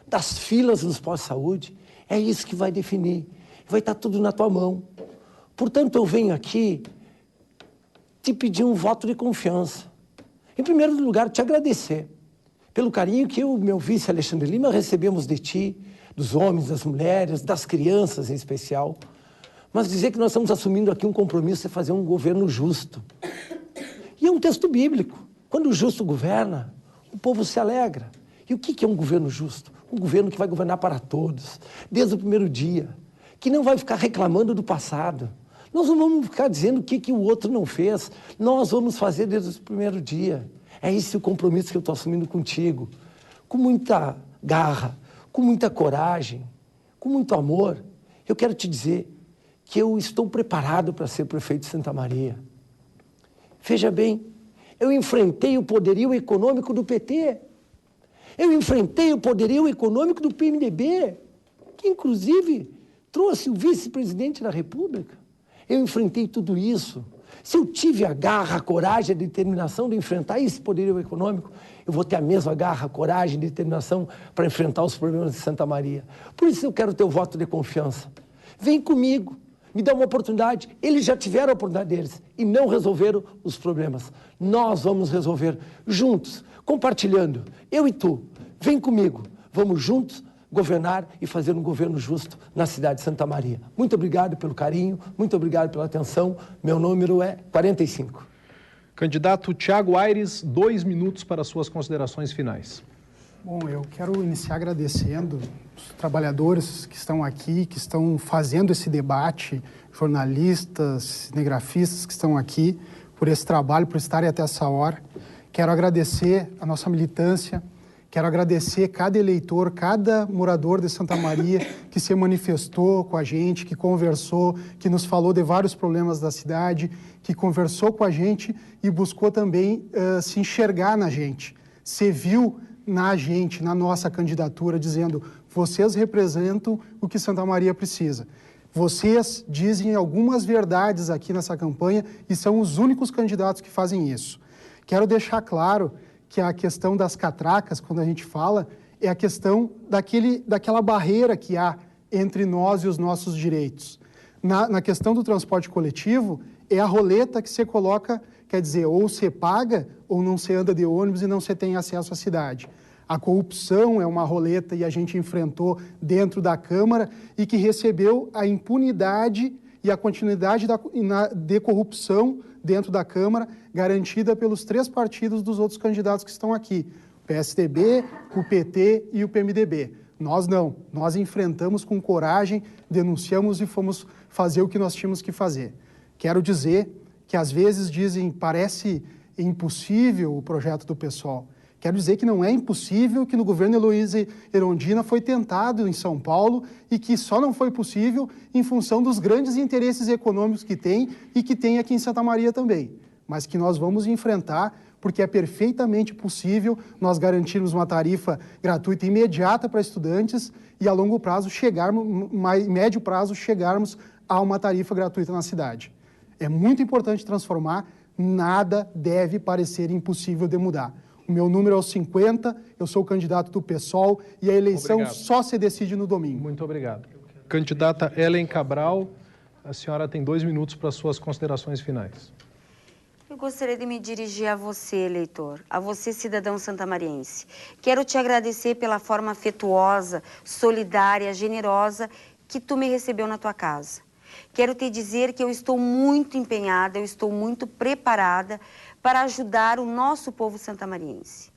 das filas nos postos de saúde. É isso que vai definir. Vai estar tudo na tua mão. Portanto, eu venho aqui te pedir um voto de confiança. Em primeiro lugar, te agradecer pelo carinho que eu e meu vice Alexandre Lima recebemos de ti, dos homens, das mulheres, das crianças em especial, mas dizer que nós estamos assumindo aqui um compromisso de fazer um governo justo. E é um texto bíblico. Quando o justo governa, o povo se alegra. E o que é um governo justo? Um governo que vai governar para todos, desde o primeiro dia, que não vai ficar reclamando do passado. Nós não vamos ficar dizendo o que o outro não fez. Nós vamos fazer desde o primeiro dia. É esse o compromisso que eu estou assumindo contigo. Com muita garra, com muita coragem, com muito amor. Eu quero te dizer que eu estou preparado para ser prefeito de Santa Maria. Veja bem, eu enfrentei o poderio econômico do PT. Eu enfrentei o poderio econômico do PMDB, que inclusive trouxe o vice-presidente da República. Eu enfrentei tudo isso. Se eu tive a garra, a coragem, a determinação de enfrentar esse poderio econômico, eu vou ter a mesma garra, a coragem e determinação para enfrentar os problemas de Santa Maria. Por isso eu quero teu voto de confiança. Vem comigo, me dá uma oportunidade. Eles já tiveram a oportunidade deles e não resolveram os problemas. Nós vamos resolver juntos, compartilhando, eu e tu. Vem comigo, vamos juntos governar e fazer um governo justo na cidade de Santa Maria. Muito obrigado pelo carinho, muito obrigado pela atenção. Meu número é 45. Candidato Thiago Aires, 2 minutos para suas considerações finais. Bom, eu quero iniciar agradecendo os trabalhadores que estão aqui, que estão fazendo esse debate, jornalistas, cinegrafistas que estão aqui, por esse trabalho, por estarem até essa hora. Quero agradecer a nossa militância, quero agradecer cada eleitor, cada morador de Santa Maria que se manifestou com a gente, que conversou, que nos falou de vários problemas da cidade, que conversou com a gente e buscou também se enxergar na gente, se viu na gente, na nossa candidatura, dizendo: vocês representam o que Santa Maria precisa. Vocês dizem algumas verdades aqui nessa campanha e são os únicos candidatos que fazem isso. Quero deixar claro que a questão das catracas, quando a gente fala, é a questão daquela barreira que há entre nós e os nossos direitos. Na questão do transporte coletivo, é a roleta que você coloca, quer dizer, ou você paga ou não você anda de ônibus e não você tem acesso à cidade. A corrupção é uma roleta e a gente enfrentou dentro da Câmara e que recebeu a impunidade e a continuidade de corrupção dentro da Câmara, garantida pelos 3 partidos dos outros candidatos que estão aqui, o PSDB, o PT e o PMDB. Nós não, nós enfrentamos com coragem, denunciamos e fomos fazer o que nós tínhamos que fazer. Quero dizer que às vezes dizem, parece impossível o projeto do PSOL. Quero dizer que não é impossível, que no governo Heloísa Erundina foi tentado em São Paulo e que só não foi possível em função dos grandes interesses econômicos que tem e que tem aqui em Santa Maria também. Mas que nós vamos enfrentar, porque é perfeitamente possível nós garantirmos uma tarifa gratuita imediata para estudantes e a longo prazo médio prazo chegarmos a uma tarifa gratuita na cidade. É muito importante transformar, nada deve parecer impossível de mudar. O meu número é o 50, eu sou o candidato do PSOL e a eleição só se decide no domingo. Muito obrigado. Candidata Ellen Cabral, a senhora tem 2 minutos para suas considerações finais. Eu gostaria de me dirigir a você, eleitor, a você, cidadão santamariense. Quero te agradecer pela forma afetuosa, solidária, generosa que tu me recebeu na tua casa. Quero te dizer que eu estou muito empenhada, eu estou muito preparada para ajudar o nosso povo santamariense.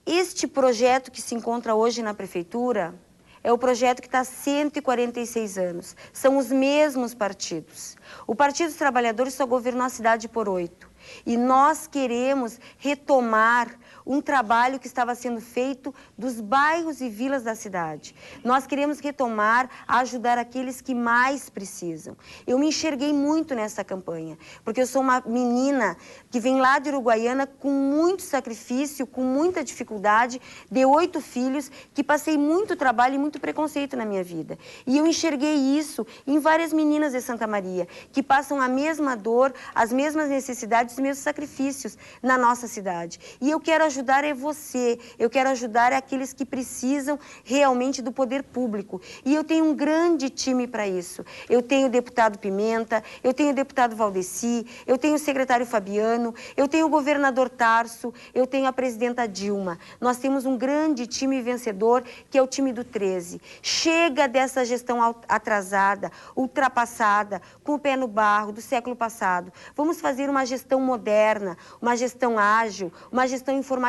Este projeto que se encontra hoje na Prefeitura é o projeto que está há 146 anos. São os mesmos partidos. O Partido dos Trabalhadores só governou a cidade por 8. E nós queremos retomar um trabalho que estava sendo feito dos bairros e vilas da cidade. Nós queremos retomar, ajudar aqueles que mais precisam. Eu me enxerguei muito nessa campanha, porque eu sou uma menina que vem lá de Uruguaiana com muito sacrifício, com muita dificuldade, de 8 filhos, que passei muito trabalho e muito preconceito na minha vida. E eu enxerguei isso em várias meninas de Santa Maria, que passam a mesma dor, as mesmas necessidades, os mesmos sacrifícios na nossa cidade. E eu quero ajudar você, eu quero ajudar aqueles que precisam realmente do poder público. E eu tenho um grande time para isso. Eu tenho o deputado Pimenta, eu tenho o deputado Valdeci, eu tenho o secretário Fabiano, eu tenho o governador Tarso, eu tenho a presidenta Dilma. Nós temos um grande time vencedor, que é o time do 13. Chega dessa gestão atrasada, ultrapassada, com o pé no barro do século passado. Vamos fazer uma gestão moderna, uma gestão ágil, uma gestão informatizada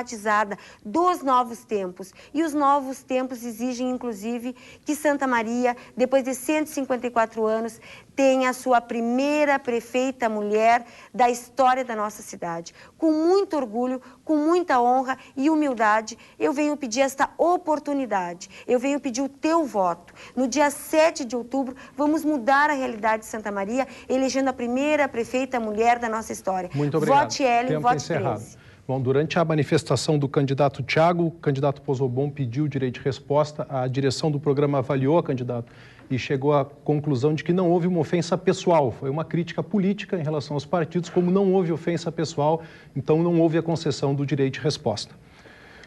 dos novos tempos. E os novos tempos exigem, inclusive, que Santa Maria, depois de 154 anos, tenha a sua primeira prefeita mulher da história da nossa cidade. Com muito orgulho, com muita honra e humildade, eu venho pedir esta oportunidade. Eu venho pedir o teu voto. No dia 7 de outubro, vamos mudar a realidade de Santa Maria, elegendo a primeira prefeita mulher da nossa história. Muito obrigado. Vote Ellen, vote 13. Bom, durante a manifestação do candidato Thiago, o candidato Pozobon pediu direito de resposta. A direção do programa avaliou a candidato e chegou à conclusão de que não houve uma ofensa pessoal. Foi uma crítica política em relação aos partidos. Como não houve ofensa pessoal, então não houve a concessão do direito de resposta.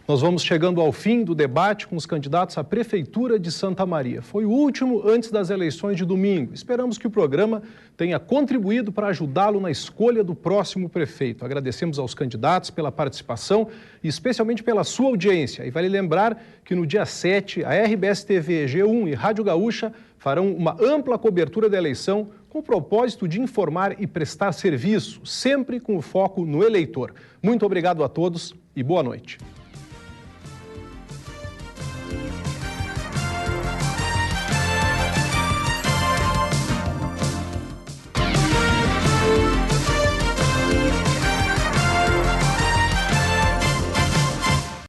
Nós vamos chegando ao fim do debate com os candidatos à Prefeitura de Santa Maria. Foi o último antes das eleições de domingo. Esperamos que o programa tenha contribuído para ajudá-lo na escolha do próximo prefeito. Agradecemos aos candidatos pela participação e especialmente pela sua audiência. E vale lembrar que no dia 7, a RBS TV, G1 e Rádio Gaúcha farão uma ampla cobertura da eleição com o propósito de informar e prestar serviço, sempre com o foco no eleitor. Muito obrigado a todos e boa noite.